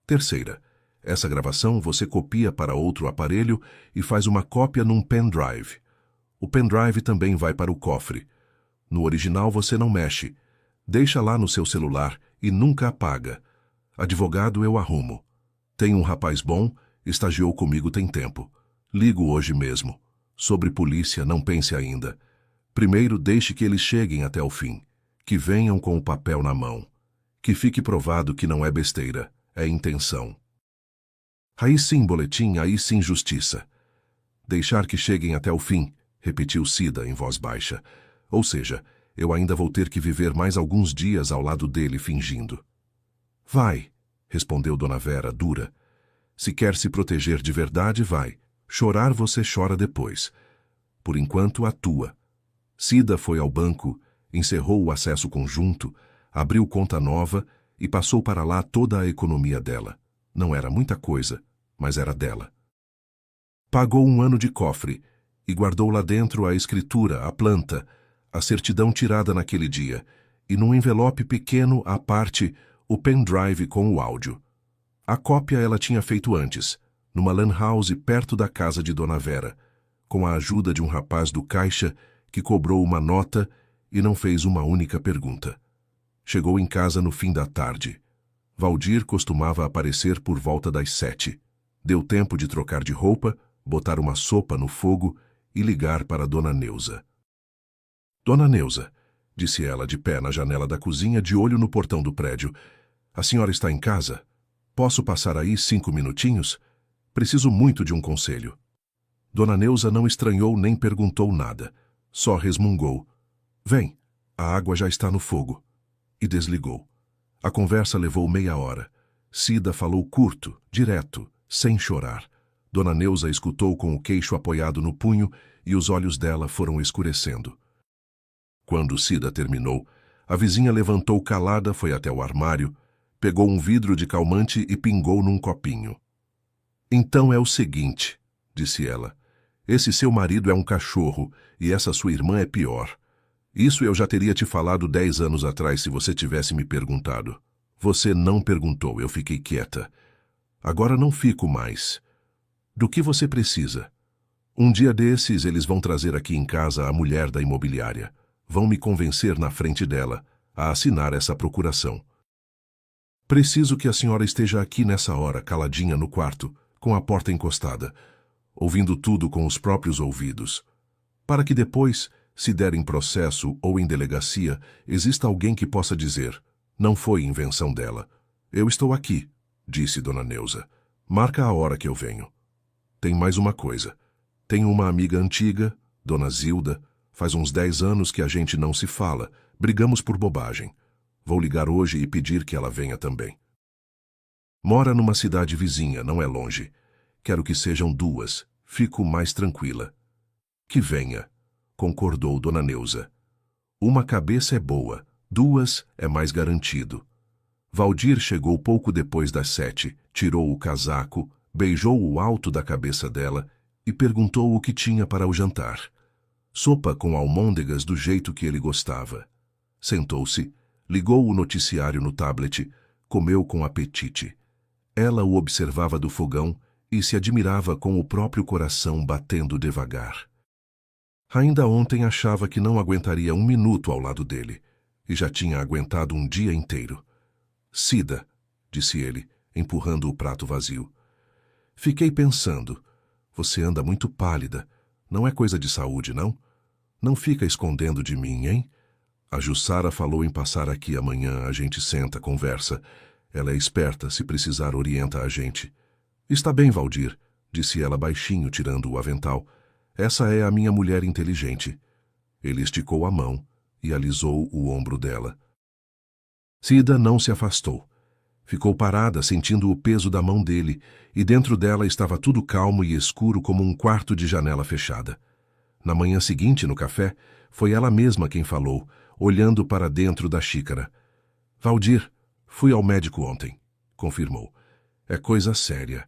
S1: Terceira, essa gravação você copia para outro aparelho e faz uma cópia num pendrive. O pendrive também vai para o cofre. No original você não mexe. Deixa lá no seu celular e nunca apaga. Advogado eu arrumo. Tem um rapaz bom, estagiou comigo tem tempo. Ligo hoje mesmo. Sobre polícia não pense ainda. Primeiro deixe que eles cheguem até o fim. Que venham com o papel na mão. Que fique provado que não é besteira, é intenção. Aí sim, boletim, aí sim, justiça. Deixar que cheguem até o fim, repetiu Cida em voz baixa. Ou seja, eu ainda vou ter que viver mais alguns dias ao lado dele fingindo. Vai, respondeu Dona Vera, dura. Se quer se proteger de verdade, vai. Chorar você chora depois. Por enquanto, atua. Cida foi ao banco, encerrou o acesso conjunto, abriu conta nova e passou para lá toda a economia dela. Não era muita coisa, mas era dela. Pagou 1 ano de cofre e guardou lá dentro a escritura, a planta, a certidão tirada naquele dia, e num envelope pequeno à parte, o pendrive com o áudio. A cópia ela tinha feito antes, numa lan house perto da casa de Dona Vera, com a ajuda de um rapaz do caixa que cobrou uma nota e não fez uma única pergunta. Chegou em casa no fim da tarde. Valdir costumava aparecer por volta das 7. Deu tempo de trocar de roupa, botar uma sopa no fogo e ligar para Dona Neuza. Dona Neuza, disse ela de pé na janela da cozinha, de olho no portão do prédio. A senhora está em casa? Posso passar aí 5 minutinhos? Preciso muito de um conselho. Dona Neuza não estranhou nem perguntou nada. Só resmungou. Vem, a água já está no fogo. E desligou. A conversa levou meia hora. Cida falou curto, direto, sem chorar. Dona Neuza escutou com o queixo apoiado no punho e os olhos dela foram escurecendo. Quando Cida terminou, a vizinha levantou calada, foi até o armário, pegou um vidro de calmante e pingou num copinho. Então é o seguinte, disse ela. Esse seu marido é um cachorro e essa sua irmã é pior. Isso eu já teria te falado 10 anos atrás se você tivesse me perguntado. Você não perguntou, eu fiquei quieta. Agora não fico mais. Do que você precisa? Um dia desses eles vão trazer aqui em casa a mulher da imobiliária. Vão me convencer na frente dela a assinar essa procuração. Preciso que a senhora esteja aqui nessa hora, caladinha no quarto, com a porta encostada, ouvindo tudo com os próprios ouvidos, para que depois, se der em processo ou em delegacia, exista alguém que possa dizer, não foi invenção dela. Eu estou aqui, disse Dona Neuza. Marca a hora que eu venho. Tem mais uma coisa. Tenho uma amiga antiga, Dona Zilda. Faz uns 10 anos que a gente não se fala. Brigamos por bobagem. Vou ligar hoje e pedir que ela venha também. Mora numa cidade vizinha, não é longe. Quero que sejam 2. Fico mais tranquila. Que venha, concordou Dona Neuza. Uma cabeça é boa, 2 é mais garantido. Valdir chegou pouco depois das 7, tirou o casaco, beijou o alto da cabeça dela e perguntou o que tinha para o jantar. Sopa com almôndegas do jeito que ele gostava. Sentou-se, ligou o noticiário no tablet, comeu com apetite. Ela o observava do fogão e se admirava com o próprio coração batendo devagar. Ainda ontem achava que não aguentaria 1 minuto ao lado dele, e já tinha aguentado um dia inteiro. Cida, disse ele, empurrando o prato vazio. Fiquei pensando, você anda muito pálida. Não é coisa de saúde, não? Não fica escondendo de mim, hein? A Jussara falou em passar aqui amanhã, a gente senta, conversa. Ela é esperta, se precisar orienta a gente. Está bem, Valdir, disse ela baixinho, tirando o avental. Essa é a minha mulher inteligente. Ele esticou a mão e alisou o ombro dela. Cida não se afastou. Ficou parada, sentindo o peso da mão dele, e dentro dela estava tudo calmo e escuro como um quarto de janela fechada. Na manhã seguinte, no café, foi ela mesma quem falou, olhando para dentro da xícara. Valdir, fui ao médico ontem, confirmou. É coisa séria.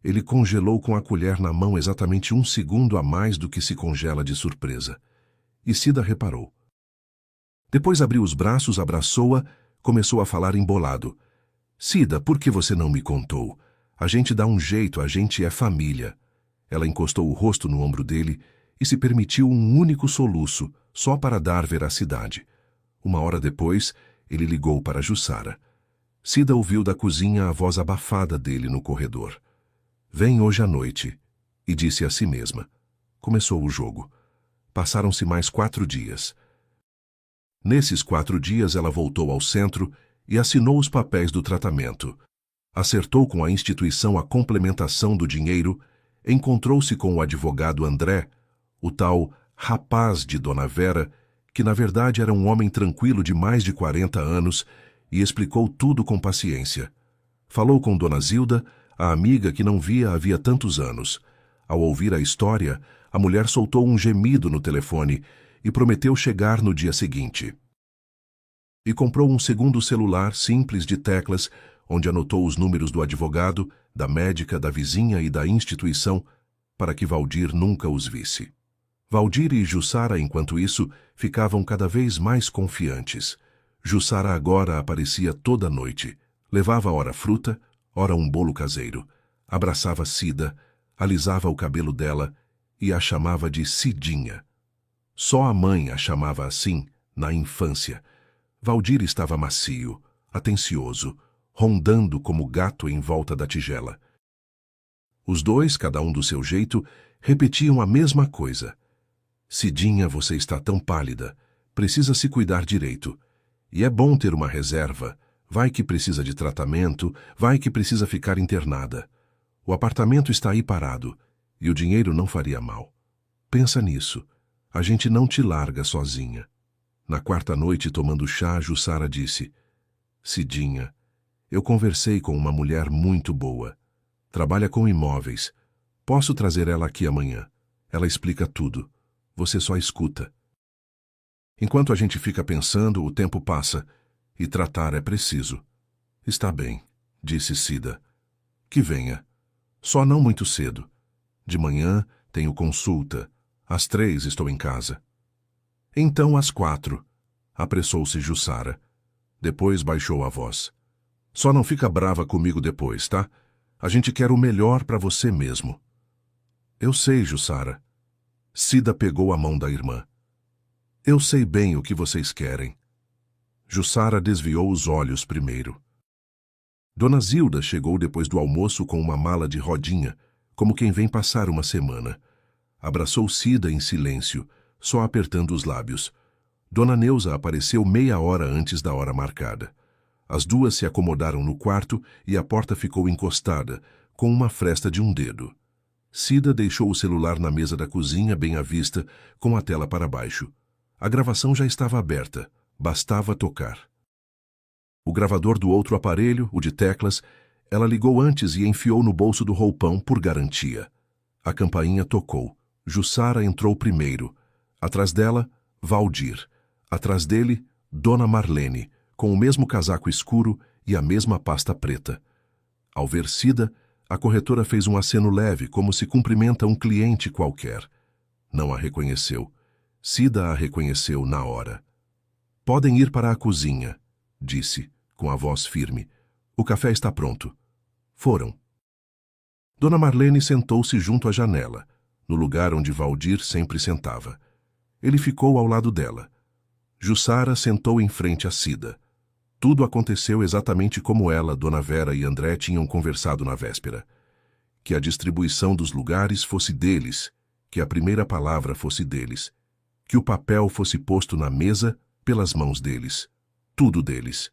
S1: Ele congelou com a colher na mão exatamente 1 segundo a mais do que se congela de surpresa. E Cida reparou. Depois abriu os braços, abraçou-a, começou a falar embolado. Cida, por que você não me contou? A gente dá um jeito, a gente é família. Ela encostou o rosto no ombro dele e se permitiu um único soluço, só para dar veracidade. 1 hora depois, ele ligou para Jussara. Cida ouviu da cozinha a voz abafada dele no corredor. Vem hoje à noite, e disse a si mesma. Começou o jogo. Passaram-se mais 4 dias. Nesses 4 dias ela voltou ao centro e assinou os papéis do tratamento. Acertou com a instituição a complementação do dinheiro, encontrou-se com o advogado André, o tal rapaz de Dona Vera, que na verdade era um homem tranquilo de mais de 40 anos, e explicou tudo com paciência. Falou com Dona Zilda, a amiga que não via havia tantos anos. Ao ouvir a história, a mulher soltou um gemido no telefone e prometeu chegar no dia seguinte. E comprou um segundo celular simples de teclas, onde anotou os números do advogado, da médica, da vizinha e da instituição, para que Valdir nunca os visse. Valdir e Jussara, enquanto isso, ficavam cada vez mais confiantes. Jussara agora aparecia toda noite. Levava ora fruta, ora um bolo caseiro. Abraçava Cida, alisava o cabelo dela e a chamava de Cidinha. Só a mãe a chamava assim, na infância. Valdir estava macio, atencioso, rondando como gato em volta da tigela. Os dois, cada um do seu jeito, repetiam a mesma coisa. Cidinha, você está tão pálida. Precisa se cuidar direito. E é bom ter uma reserva. Vai que precisa de tratamento, vai que precisa ficar internada. O apartamento está aí parado, e o dinheiro não faria mal. Pensa nisso. A gente não te larga sozinha. Na quarta noite, tomando chá, Jussara disse: Cidinha, eu conversei com uma mulher muito boa. Trabalha com imóveis. Posso trazer ela aqui amanhã. Ela explica tudo. Você só escuta. Enquanto a gente fica pensando, o tempo passa, e tratar é preciso. Está bem, disse Cida. Que venha. Só não muito cedo. De manhã tenho consulta. Às 3 estou em casa. Então às 4, apressou-se Jussara. Depois baixou a voz. Só não fica brava comigo depois, tá? A gente quer o melhor para você mesmo. Eu sei, Jussara. Cida pegou a mão da irmã. Eu sei bem o que vocês querem. Jussara desviou os olhos primeiro. Dona Zilda chegou depois do almoço com uma mala de rodinha, como quem vem passar uma semana. Abraçou Cida em silêncio, só apertando os lábios. Dona Neuza apareceu meia hora antes da hora marcada. As duas se acomodaram no quarto e a porta ficou encostada, com uma fresta de um dedo. Cida deixou o celular na mesa da cozinha, bem à vista, com a tela para baixo. A gravação já estava aberta, bastava tocar. O gravador do outro aparelho, o de teclas, ela ligou antes e enfiou no bolso do roupão por garantia. A campainha tocou. Jussara entrou primeiro. Atrás dela, Valdir. Atrás dele, Dona Marlene, com o mesmo casaco escuro e a mesma pasta preta. Ao ver Cida, a corretora fez um aceno leve, como se cumprimenta um cliente qualquer. Não a reconheceu. Cida a reconheceu na hora. Podem ir para a cozinha, disse, com a voz firme. O café está pronto. Foram. Dona Marlene sentou-se junto à janela, no lugar onde Valdir sempre sentava. Ele ficou ao lado dela. Jussara sentou em frente a Cida. Tudo aconteceu exatamente como ela, Dona Vera e André tinham conversado na véspera. Que a distribuição dos lugares fosse deles, que a primeira palavra fosse deles, que o papel fosse posto na mesa pelas mãos deles. Tudo deles.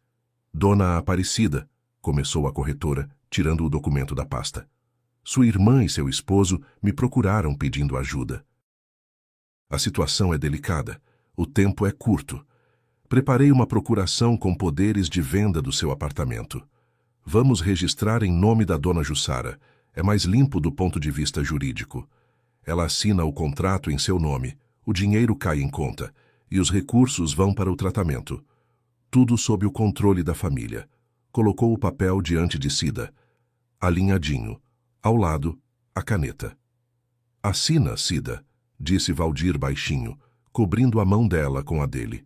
S1: Dona Aparecida, começou a corretora, tirando o documento da pasta. Sua irmã e seu esposo me procuraram pedindo ajuda. A situação é delicada. O tempo é curto. Preparei uma procuração com poderes de venda do seu apartamento. Vamos registrar em nome da dona Jussara. É mais limpo do ponto de vista jurídico. Ela assina o contrato em seu nome, o dinheiro cai em conta, e os recursos vão para o tratamento. Tudo sob o controle da família. Colocou o papel diante de Cida. Alinhadinho. Ao lado, a caneta. Assina, Cida, disse Valdir baixinho, cobrindo a mão dela com a dele.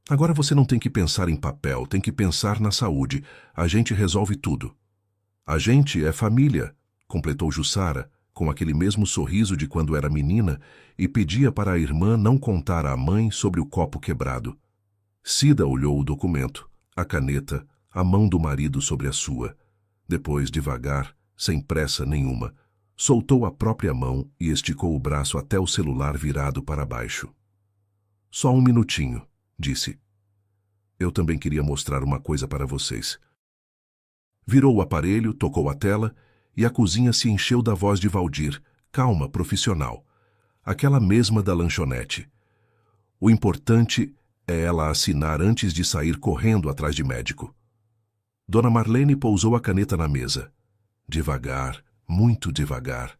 S1: Agora você não tem que pensar em papel, tem que pensar na saúde. A gente resolve tudo. A gente é família, completou Jussara, com aquele mesmo sorriso de quando era menina, e pedia para a irmã não contar à mãe sobre o copo quebrado. Cida olhou o documento, a caneta, a mão do marido sobre a sua. Depois, devagar, sem pressa nenhuma, soltou a própria mão e esticou o braço até o celular virado para baixo. Só um minutinho, disse. Eu também queria mostrar uma coisa para vocês. Virou o aparelho, tocou a tela, e a cozinha se encheu da voz de Valdir, calma, profissional. Aquela mesma da lanchonete. O importante é ela assinar antes de sair correndo atrás de médico. Dona Marlene pousou a caneta na mesa. Devagar, muito devagar.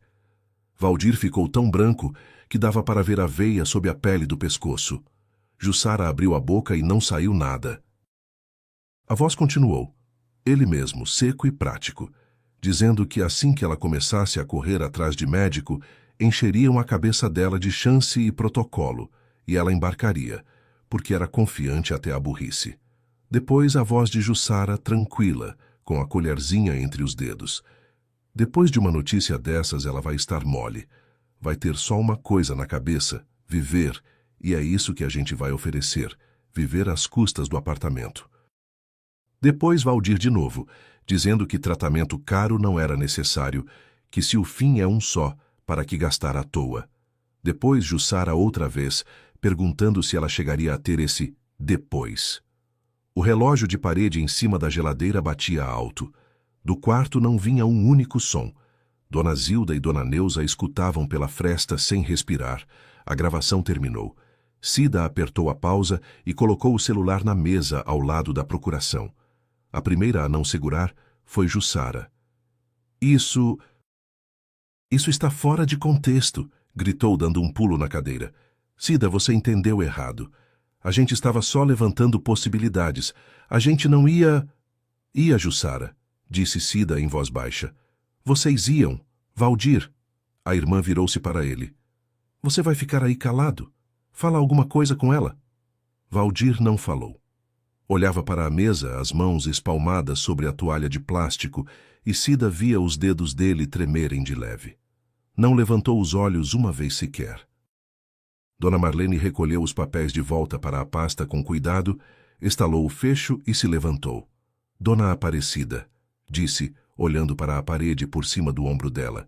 S1: Valdir ficou tão branco que dava para ver a veia sob a pele do pescoço. Jussara abriu a boca e não saiu nada. A voz continuou. Ele mesmo, seco e prático. dizendo que assim que ela começasse a correr atrás de médico, encheriam a cabeça dela de chance e protocolo, e ela embarcaria, porque era confiante até a burrice. Depois a voz de Jussara, tranquila, com a colherzinha entre os dedos. Depois de uma notícia dessas, ela vai estar mole. Vai ter só uma coisa na cabeça: viver, e é isso que a gente vai oferecer, viver às custas do apartamento. Depois Valdir de novo, dizendo que tratamento caro não era necessário, que se o fim é um só, para que gastar à toa. Depois Jussara outra vez, perguntando se ela chegaria a ter esse depois. O relógio de parede em cima da geladeira batia alto. Do quarto não vinha um único som. Dona Zilda e Dona Neuza escutavam pela fresta sem respirar. A gravação terminou. Cida apertou a pausa e colocou o celular na mesa ao lado da procuração. A primeira a não segurar foi Jussara. Isso está fora de contexto, gritou dando um pulo na cadeira. Cida, você entendeu errado. A gente estava só levantando possibilidades. A gente não ia... Ia, Jussara, disse Cida em voz baixa. Vocês iam. Valdir. A irmã virou-se para ele. Você vai ficar aí calado? Fala alguma coisa com ela. Valdir não falou. Olhava para a mesa, as mãos espalmadas sobre a toalha de plástico, e Cida via os dedos dele tremerem de leve. Não levantou os olhos uma vez sequer. Dona Marlene recolheu os papéis de volta para a pasta com cuidado, estalou o fecho e se levantou. Dona Aparecida, disse, olhando para a parede por cima do ombro dela,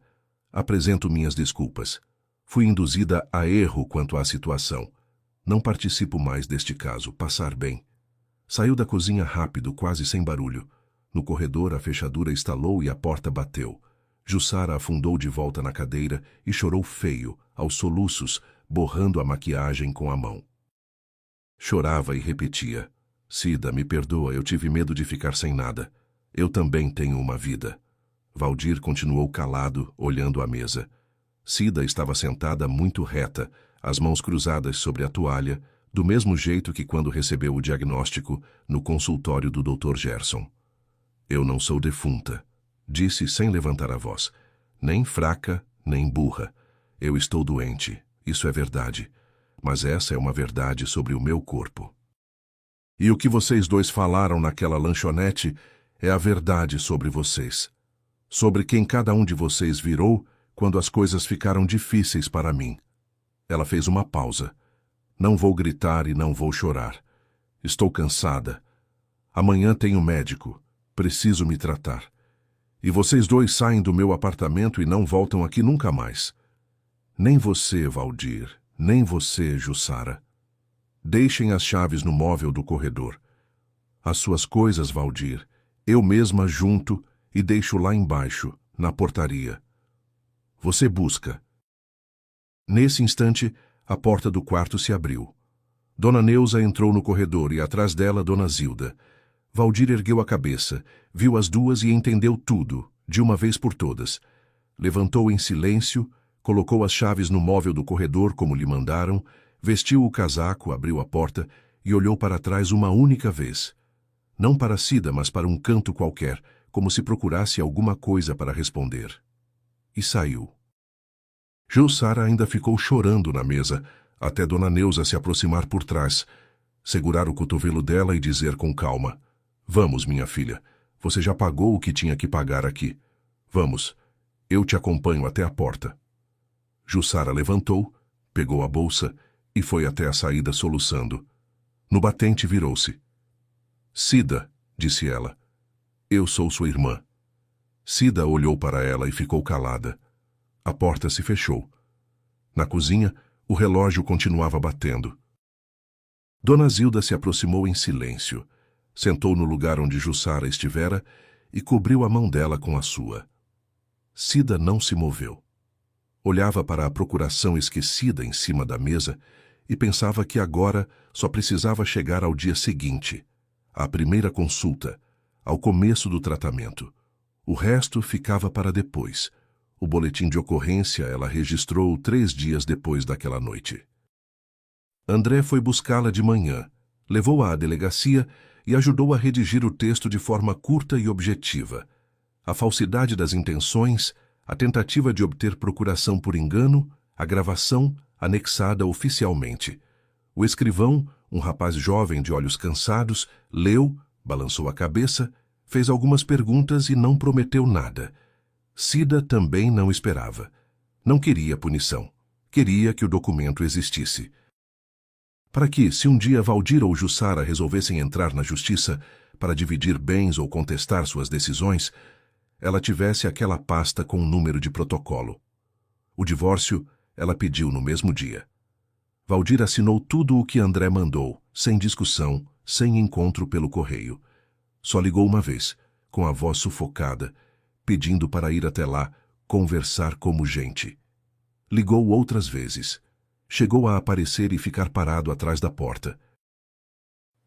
S1: apresento minhas desculpas. Fui induzida a erro quanto à situação. Não participo mais deste caso, passar bem. Saiu da cozinha rápido, quase sem barulho. No corredor, a fechadura estalou e a porta bateu. Jussara afundou de volta na cadeira e chorou feio, aos soluços, borrando a maquiagem com a mão. Chorava e repetia. Cida, me perdoa, eu tive medo de ficar sem nada. Eu também tenho uma vida. Valdir continuou calado, olhando a mesa. Cida estava sentada muito reta, as mãos cruzadas sobre a toalha, do mesmo jeito que quando recebeu o diagnóstico no consultório do Dr. Gerson. Eu não sou defunta, disse sem levantar a voz. Nem fraca, nem burra. Eu estou doente, isso é verdade. Mas essa é uma verdade sobre o meu corpo. E o que vocês dois falaram naquela lanchonete é a verdade sobre vocês. Sobre quem cada um de vocês virou quando as coisas ficaram difíceis para mim. Ela fez uma pausa. Não vou gritar e não vou chorar. Estou cansada. Amanhã tenho médico. Preciso me tratar. E vocês dois saem do meu apartamento e não voltam aqui nunca mais. Nem você, Valdir, nem você, Jussara. Deixem as chaves no móvel do corredor. As suas coisas, Valdir, eu mesma junto e deixo lá embaixo, na portaria. Você busca. Nesse instante, a porta do quarto se abriu. Dona Neuza entrou no corredor e atrás dela Dona Zilda. Valdir ergueu a cabeça, viu as duas e entendeu tudo, de uma vez por todas. Levantou em silêncio, colocou as chaves no móvel do corredor como lhe mandaram, vestiu o casaco, abriu a porta e olhou para trás uma única vez. Não para Cida, mas para um canto qualquer, como se procurasse alguma coisa para responder. E saiu. Jussara ainda ficou chorando na mesa, até Dona Neuza se aproximar por trás, segurar o cotovelo dela e dizer com calma: Vamos, minha filha, você já pagou o que tinha que pagar aqui. Vamos, eu te acompanho até a porta. Jussara levantou, pegou a bolsa e foi até a saída soluçando. No batente virou-se. Cida, disse ela, eu sou sua irmã. Cida olhou para ela e ficou calada. A porta se fechou. Na cozinha, o relógio continuava batendo. Dona Zilda se aproximou em silêncio, sentou no lugar onde Jussara estivera e cobriu a mão dela com a sua. Cida não se moveu. Olhava para a procuração esquecida em cima da mesa e pensava que agora só precisava chegar ao dia seguinte, à primeira consulta, ao começo do tratamento. O resto ficava para depois. O boletim de ocorrência ela registrou 3 dias depois daquela noite. André foi buscá-la de manhã, levou-a à delegacia e ajudou a redigir o texto de forma curta e objetiva. A falsidade das intenções, a tentativa de obter procuração por engano, a gravação anexada oficialmente. O escrivão, um rapaz jovem de olhos cansados, leu, balançou a cabeça, fez algumas perguntas e não prometeu nada. Cida também não esperava. Não queria punição. Queria que o documento existisse. Para que, se um dia Valdir ou Jussara resolvessem entrar na justiça para dividir bens ou contestar suas decisões, ela tivesse aquela pasta com um número de protocolo. O divórcio ela pediu no mesmo dia. Valdir assinou tudo o que André mandou, sem discussão, sem encontro pelo correio. Só ligou uma vez, com a voz sufocada, pedindo para ir até lá, conversar como gente. Ligou outras vezes. Chegou a aparecer e ficar parado atrás da porta.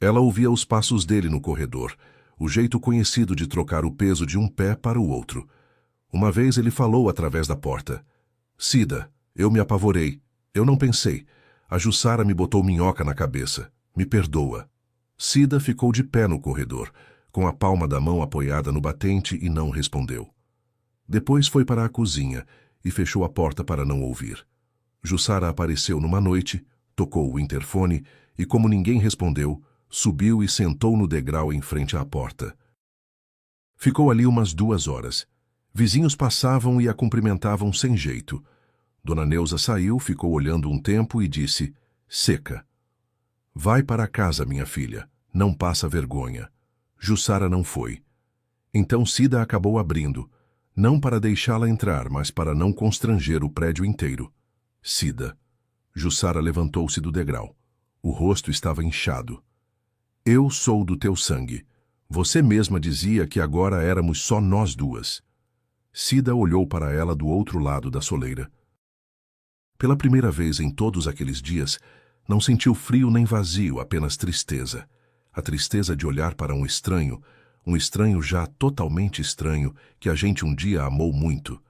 S1: Ela ouvia os passos dele no corredor, o jeito conhecido de trocar o peso de um pé para o outro. Uma vez ele falou através da porta. Cida, eu me apavorei. Eu não pensei. A Jussara me botou minhoca na cabeça. Me perdoa. Cida ficou de pé no corredor, com a palma da mão apoiada no batente e não respondeu. Depois foi para a cozinha e fechou a porta para não ouvir. Jussara apareceu numa noite, tocou o interfone e, como ninguém respondeu, subiu e sentou no degrau em frente à porta. Ficou ali umas 2 horas. Vizinhos passavam e a cumprimentavam sem jeito. Dona Neuza saiu, ficou olhando um tempo e disse, seca. Vai para casa, minha filha. Não passa vergonha. Jussara não foi. Então Cida acabou abrindo, não para deixá-la entrar, mas para não constranger o prédio inteiro. Cida. Jussara levantou-se do degrau. O rosto estava inchado. Eu sou do teu sangue. Você mesma dizia que agora éramos só nós duas. Cida olhou para ela do outro lado da soleira. Pela primeira vez em todos aqueles dias, não sentiu frio nem vazio, apenas tristeza. A tristeza de olhar para um estranho já totalmente estranho, que a gente um dia amou muito.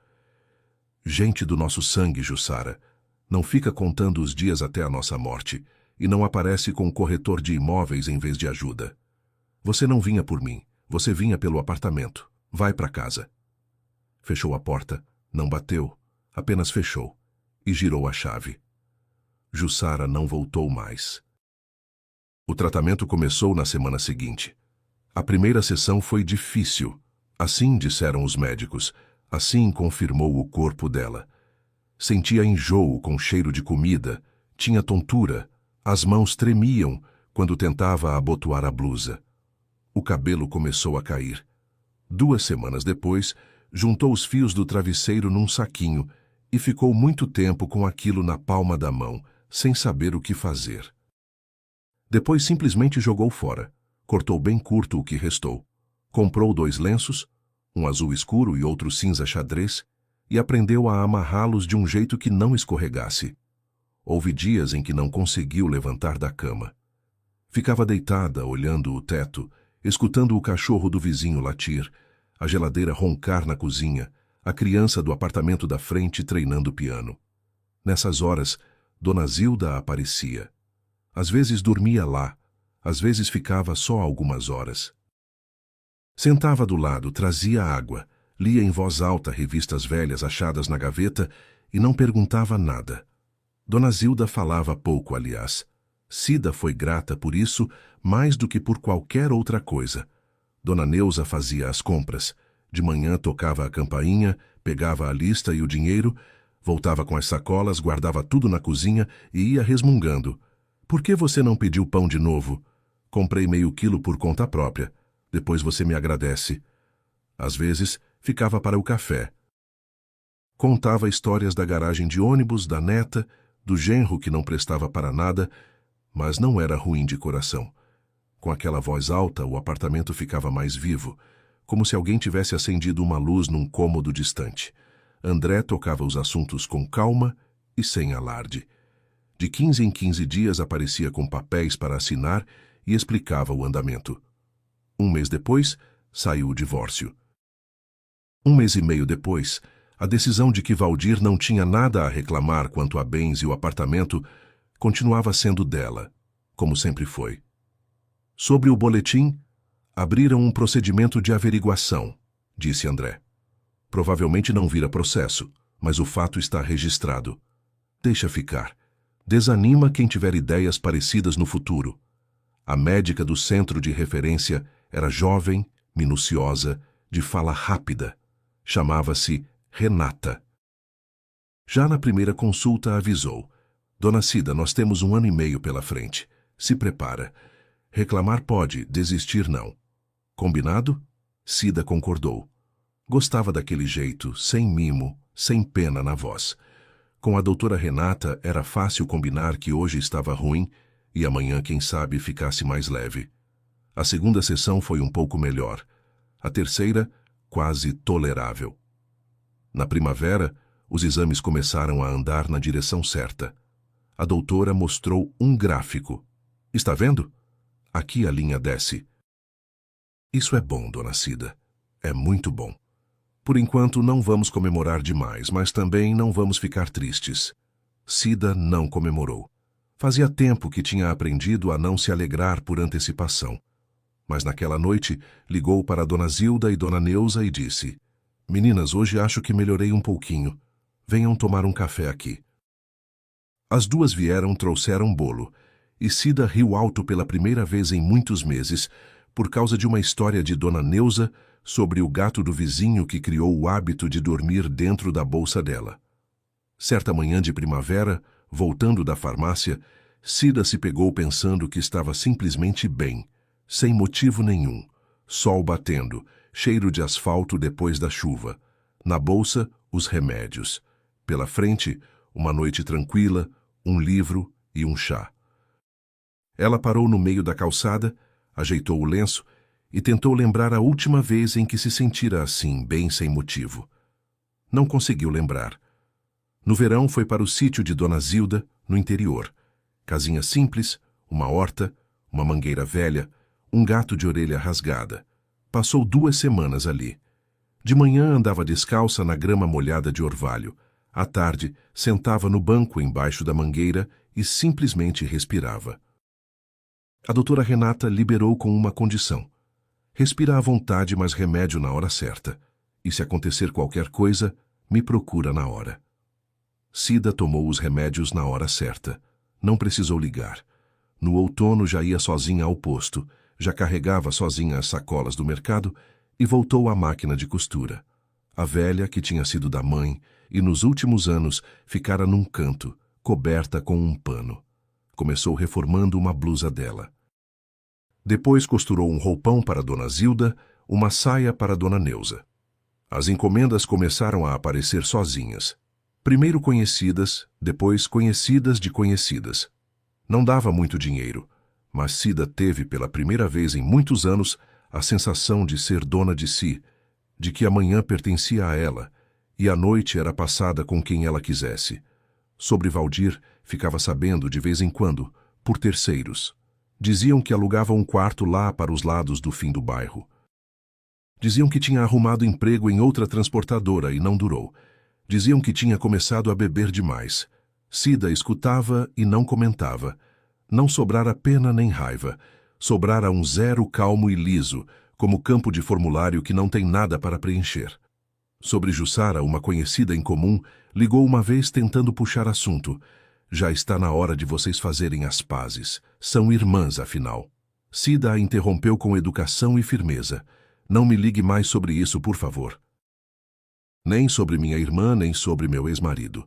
S1: Gente do nosso sangue, Jussara, não fica contando os dias até a nossa morte, e não aparece com um corretor de imóveis em vez de ajuda. Você não vinha por mim, você vinha pelo apartamento. Vai para casa. Fechou a porta, não bateu, apenas fechou, e girou a chave. Jussara não voltou mais. O tratamento começou na semana seguinte. A primeira sessão foi difícil. Assim disseram os médicos, assim confirmou o corpo dela. Sentia enjoo com cheiro de comida, tinha tontura, as mãos tremiam quando tentava abotoar a blusa. O cabelo começou a cair. 2 semanas depois, juntou os fios do travesseiro num saquinho e ficou muito tempo com aquilo na palma da mão, sem saber o que fazer. Depois simplesmente jogou fora, cortou bem curto o que restou. Comprou 2 lenços, um azul escuro e outro cinza xadrez, e aprendeu a amarrá-los de um jeito que não escorregasse. Houve dias em que não conseguiu levantar da cama. Ficava deitada, olhando o teto, escutando o cachorro do vizinho latir, a geladeira roncar na cozinha, a criança do apartamento da frente treinando piano. Nessas horas, Dona Zilda aparecia. Às vezes dormia lá, às vezes ficava só algumas horas. Sentava do lado, trazia água, lia em voz alta revistas velhas achadas na gaveta e não perguntava nada. Dona Zilda falava pouco, aliás. Cida foi grata por isso mais do que por qualquer outra coisa. Dona Neuza fazia as compras. De manhã tocava a campainha, pegava a lista e o dinheiro, voltava com as sacolas, guardava tudo na cozinha e ia resmungando. Por que você não pediu pão de novo? Comprei meio quilo por conta própria. Depois você me agradece. Às vezes, ficava para o café. Contava histórias da garagem de ônibus, da neta, do genro que não prestava para nada, mas não era ruim de coração. Com aquela voz alta, o apartamento ficava mais vivo, como se alguém tivesse acendido uma luz num cômodo distante. André tocava os assuntos com calma e sem alarde. De 15 em 15 dias aparecia com papéis para assinar e explicava o andamento. 1 mês depois, saiu o divórcio. 1 mês e meio depois, a decisão de que Valdir não tinha nada a reclamar quanto a bens e o apartamento continuava sendo dela, como sempre foi. Sobre o boletim, abriram um procedimento de averiguação. disse André. Provavelmente não vira processo, mas o fato está registrado. Deixa ficar. Desanima quem tiver ideias parecidas no futuro. A médica do centro de referência era jovem, minuciosa, de fala rápida. Chamava-se Renata. Já na primeira consulta avisou: Dona Cida, nós temos 1 ano e meio pela frente. Se prepara. Reclamar pode, desistir não. Combinado? Cida concordou. Gostava daquele jeito, sem mimo, sem pena na voz. Com a doutora Renata era fácil combinar que hoje estava ruim e amanhã, quem sabe, ficasse mais leve. A segunda sessão foi um pouco melhor. A terceira, quase tolerável. Na primavera, os exames começaram a andar na direção certa. A doutora mostrou um gráfico. Está vendo? Aqui a linha desce. Isso é bom, Dona Cida. É muito bom. Por enquanto não vamos comemorar demais, mas também não vamos ficar tristes. Cida não comemorou. Fazia tempo que tinha aprendido a não se alegrar por antecipação. Mas naquela noite ligou para Dona Zilda e Dona Neuza e disse: Meninas, hoje acho que melhorei um pouquinho. Venham tomar um café aqui. As duas vieram, trouxeram bolo, e Cida riu alto pela primeira vez em muitos meses, por causa de uma história de Dona Neuza sobre o gato do vizinho que criou o hábito de dormir dentro da bolsa dela. Certa manhã de primavera, voltando da farmácia, Cida se pegou pensando que estava simplesmente bem, sem motivo nenhum, sol batendo, cheiro de asfalto depois da chuva. Na bolsa, os remédios. Pela frente, uma noite tranquila, um livro e um chá. Ela parou no meio da calçada, ajeitou o lenço e tentou lembrar a última vez em que se sentira assim, bem sem motivo. Não conseguiu lembrar. No verão foi para o sítio de Dona Zilda, no interior. Casinha simples, uma horta, uma mangueira velha, um gato de orelha rasgada. Passou 2 semanas ali. De manhã andava descalça na grama molhada de orvalho. À tarde, sentava no banco embaixo da mangueira e simplesmente respirava. A doutora Renata liberou com uma condição. Respira à vontade, mas remédio na hora certa. E se acontecer qualquer coisa, me procura na hora. Cida tomou os remédios na hora certa. Não precisou ligar. No outono já ia sozinha ao posto, já carregava sozinha as sacolas do mercado e voltou à máquina de costura. A velha, que tinha sido da mãe, e nos últimos anos ficara num canto, coberta com um pano. Começou reformando uma blusa dela. Depois costurou um roupão para Dona Zilda, uma saia para Dona Neuza. As encomendas começaram a aparecer sozinhas. Primeiro conhecidas, depois conhecidas de conhecidas. Não dava muito dinheiro, mas Cida teve pela primeira vez em muitos anos a sensação de ser dona de si, de que a manhã pertencia a ela e a noite era passada com quem ela quisesse. Sobre Valdir, ficava sabendo de vez em quando, por terceiros. Diziam que alugava um quarto lá para os lados do fim do bairro. Diziam que tinha arrumado emprego em outra transportadora e não durou. Diziam que tinha começado a beber demais. Cida escutava e não comentava. Não sobrara pena nem raiva. Sobrara um zero calmo e liso, como campo de formulário que não tem nada para preencher. Sobre Jussara, uma conhecida em comum, ligou uma vez tentando puxar assunto. Já está na hora de vocês fazerem as pazes. São irmãs, afinal. Cida a interrompeu com educação e firmeza. Não me ligue mais sobre isso, por favor. Nem sobre minha irmã, nem sobre meu ex-marido.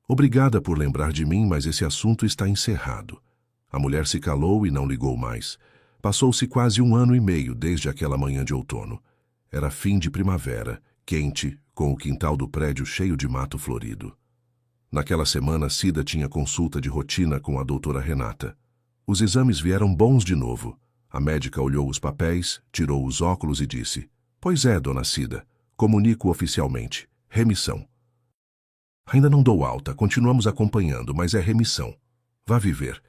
S1: Obrigada por lembrar de mim, mas esse assunto está encerrado. A mulher se calou e não ligou mais. Passou-se quase 1 ano e meio desde aquela manhã de outono. Era fim de primavera, quente, com o quintal do prédio cheio de mato florido. Naquela semana, Cida tinha consulta de rotina com a doutora Renata. Os exames vieram bons de novo. A médica olhou os papéis, tirou os óculos e disse: Pois é, dona Cida, comunico oficialmente. Remissão. Ainda não dou alta, continuamos acompanhando, mas é remissão. Vá viver.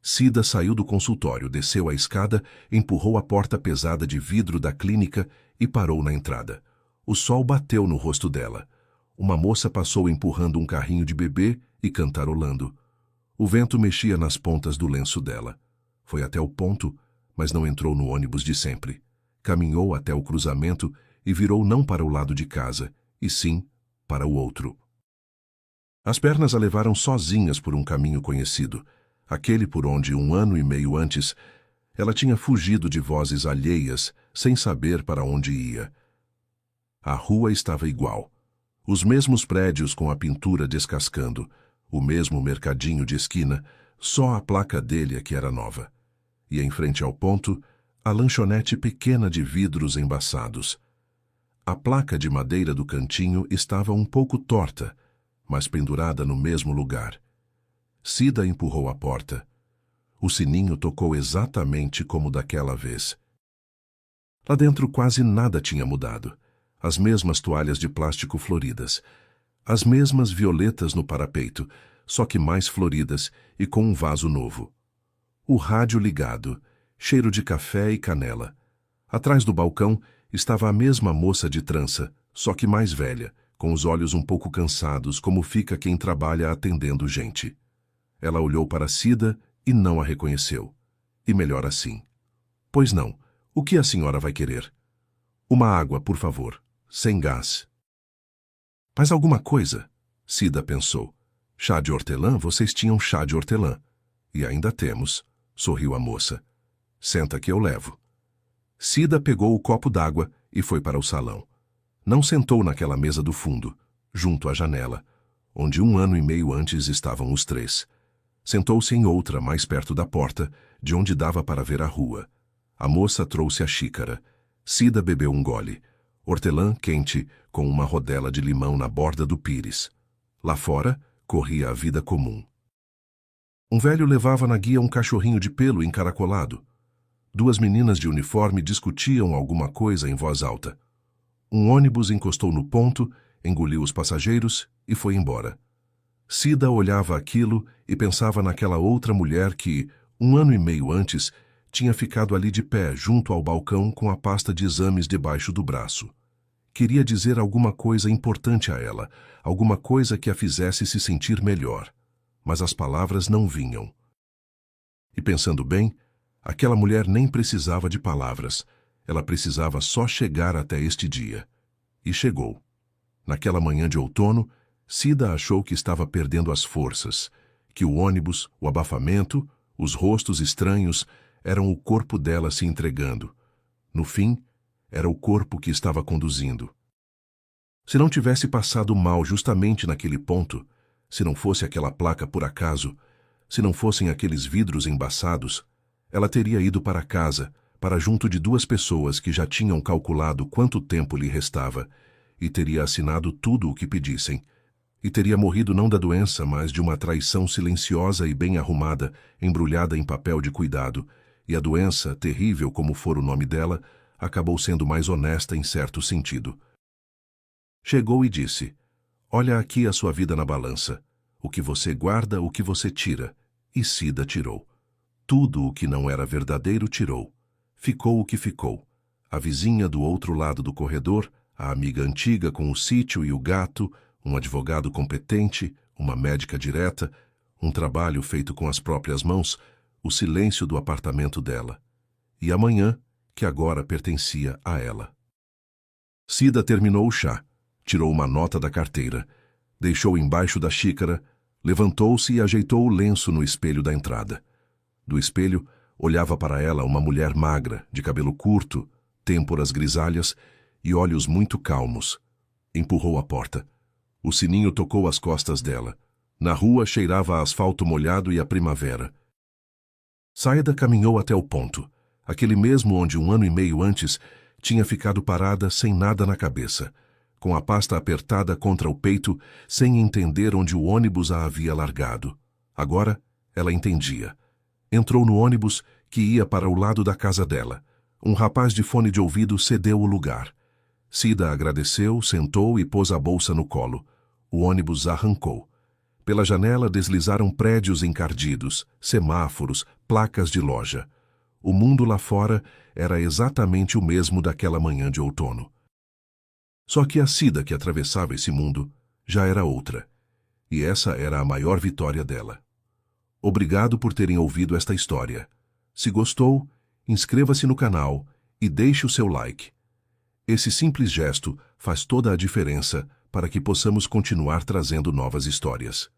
S1: Cida saiu do consultório, desceu a escada, empurrou a porta pesada de vidro da clínica e parou na entrada. O sol bateu no rosto dela. Uma moça passou empurrando um carrinho de bebê e cantarolando. O vento mexia nas pontas do lenço dela. Foi até o ponto, mas não entrou no ônibus de sempre. Caminhou até o cruzamento e virou não para o lado de casa, e sim para o outro. As pernas a levaram sozinhas por um caminho conhecido, aquele por onde 1 ano e meio antes ela tinha fugido de vozes alheias sem saber para onde ia. A rua estava igual. Os mesmos prédios com a pintura descascando, o mesmo mercadinho de esquina, só a placa dele é que era nova. E em frente ao ponto, a lanchonete pequena de vidros embaçados. A placa de madeira do cantinho estava um pouco torta, mas pendurada no mesmo lugar. Cida empurrou a porta. O sininho tocou exatamente como daquela vez. Lá dentro quase nada tinha mudado. As mesmas toalhas de plástico floridas, as mesmas violetas no parapeito, só que mais floridas e com um vaso novo. O rádio ligado, cheiro de café e canela. Atrás do balcão estava a mesma moça de trança, só que mais velha, com os olhos um pouco cansados, como fica quem trabalha atendendo gente. Ela olhou para Cida e não a reconheceu. E melhor assim. Pois não, o que a senhora vai querer? Uma água, por favor, sem gás. Mas alguma coisa, Cida pensou. Chá de hortelã, vocês tinham chá de hortelã. E ainda temos, sorriu a moça. Senta que eu levo. Cida pegou o copo d'água e foi para o salão. Não sentou naquela mesa do fundo, junto à janela, onde 1 ano e meio antes estavam os 3. Sentou-se em outra, mais perto da porta, de onde dava para ver a rua. A moça trouxe a xícara. Cida bebeu um gole. Hortelã quente, com uma rodela de limão na borda do pires. Lá fora, corria a vida comum. Um velho levava na guia um cachorrinho de pelo encaracolado. 2 meninas de uniforme discutiam alguma coisa em voz alta. Um ônibus encostou no ponto, engoliu os passageiros e foi embora. Cida olhava aquilo e pensava naquela outra mulher que, 1 ano e meio antes, tinha ficado ali de pé, junto ao balcão, com a pasta de exames debaixo do braço. Queria dizer alguma coisa importante a ela, alguma coisa que a fizesse se sentir melhor. Mas as palavras não vinham. E pensando bem, aquela mulher nem precisava de palavras. Ela precisava só chegar até este dia. E chegou. Naquela manhã de outono, Cida achou que estava perdendo as forças, que o ônibus, o abafamento, os rostos estranhos eram o corpo dela se entregando. No fim, era o corpo que estava conduzindo. Se não tivesse passado mal justamente naquele ponto, se não fosse aquela placa por acaso, se não fossem aqueles vidros embaçados, ela teria ido para casa, para junto de 2 pessoas que já tinham calculado quanto tempo lhe restava, e teria assinado tudo o que pedissem, e teria morrido não da doença, mas de uma traição silenciosa e bem arrumada, embrulhada em papel de cuidado, e a doença, terrível como for o nome dela, acabou sendo mais honesta em certo sentido. Chegou e disse: olha aqui a sua vida na balança, o que você guarda, o que você tira, e Cida tirou. Tudo o que não era verdadeiro tirou. Ficou o que ficou. A vizinha do outro lado do corredor, a amiga antiga com o sítio e o gato, um advogado competente, uma médica direta, um trabalho feito com as próprias mãos, o silêncio do apartamento dela. E amanhã, que agora pertencia a ela. Cida terminou o chá, tirou uma nota da carteira, deixou embaixo da xícara, levantou-se e ajeitou o lenço no espelho da entrada. Do espelho, olhava para ela uma mulher magra, de cabelo curto, têmporas grisalhas e olhos muito calmos. Empurrou a porta. O sininho tocou as costas dela. Na rua cheirava a asfalto molhado e a primavera. Saida caminhou até o ponto, aquele mesmo onde 1 ano e meio antes tinha ficado parada sem nada na cabeça, com a pasta apertada contra o peito, sem entender onde o ônibus a havia largado. Agora, ela entendia. Entrou no ônibus que ia para o lado da casa dela. Um rapaz de fone de ouvido cedeu o lugar. Cida agradeceu, sentou e pôs a bolsa no colo. O ônibus arrancou. Pela janela deslizaram prédios encardidos, semáforos, placas de loja. O mundo lá fora era exatamente o mesmo daquela manhã de outono. Só que a Cida que atravessava esse mundo já era outra. E essa era a maior vitória dela. Obrigado por terem ouvido esta história. Se gostou, inscreva-se no canal e deixe o seu like. Esse simples gesto faz toda a diferença para que possamos continuar trazendo novas histórias.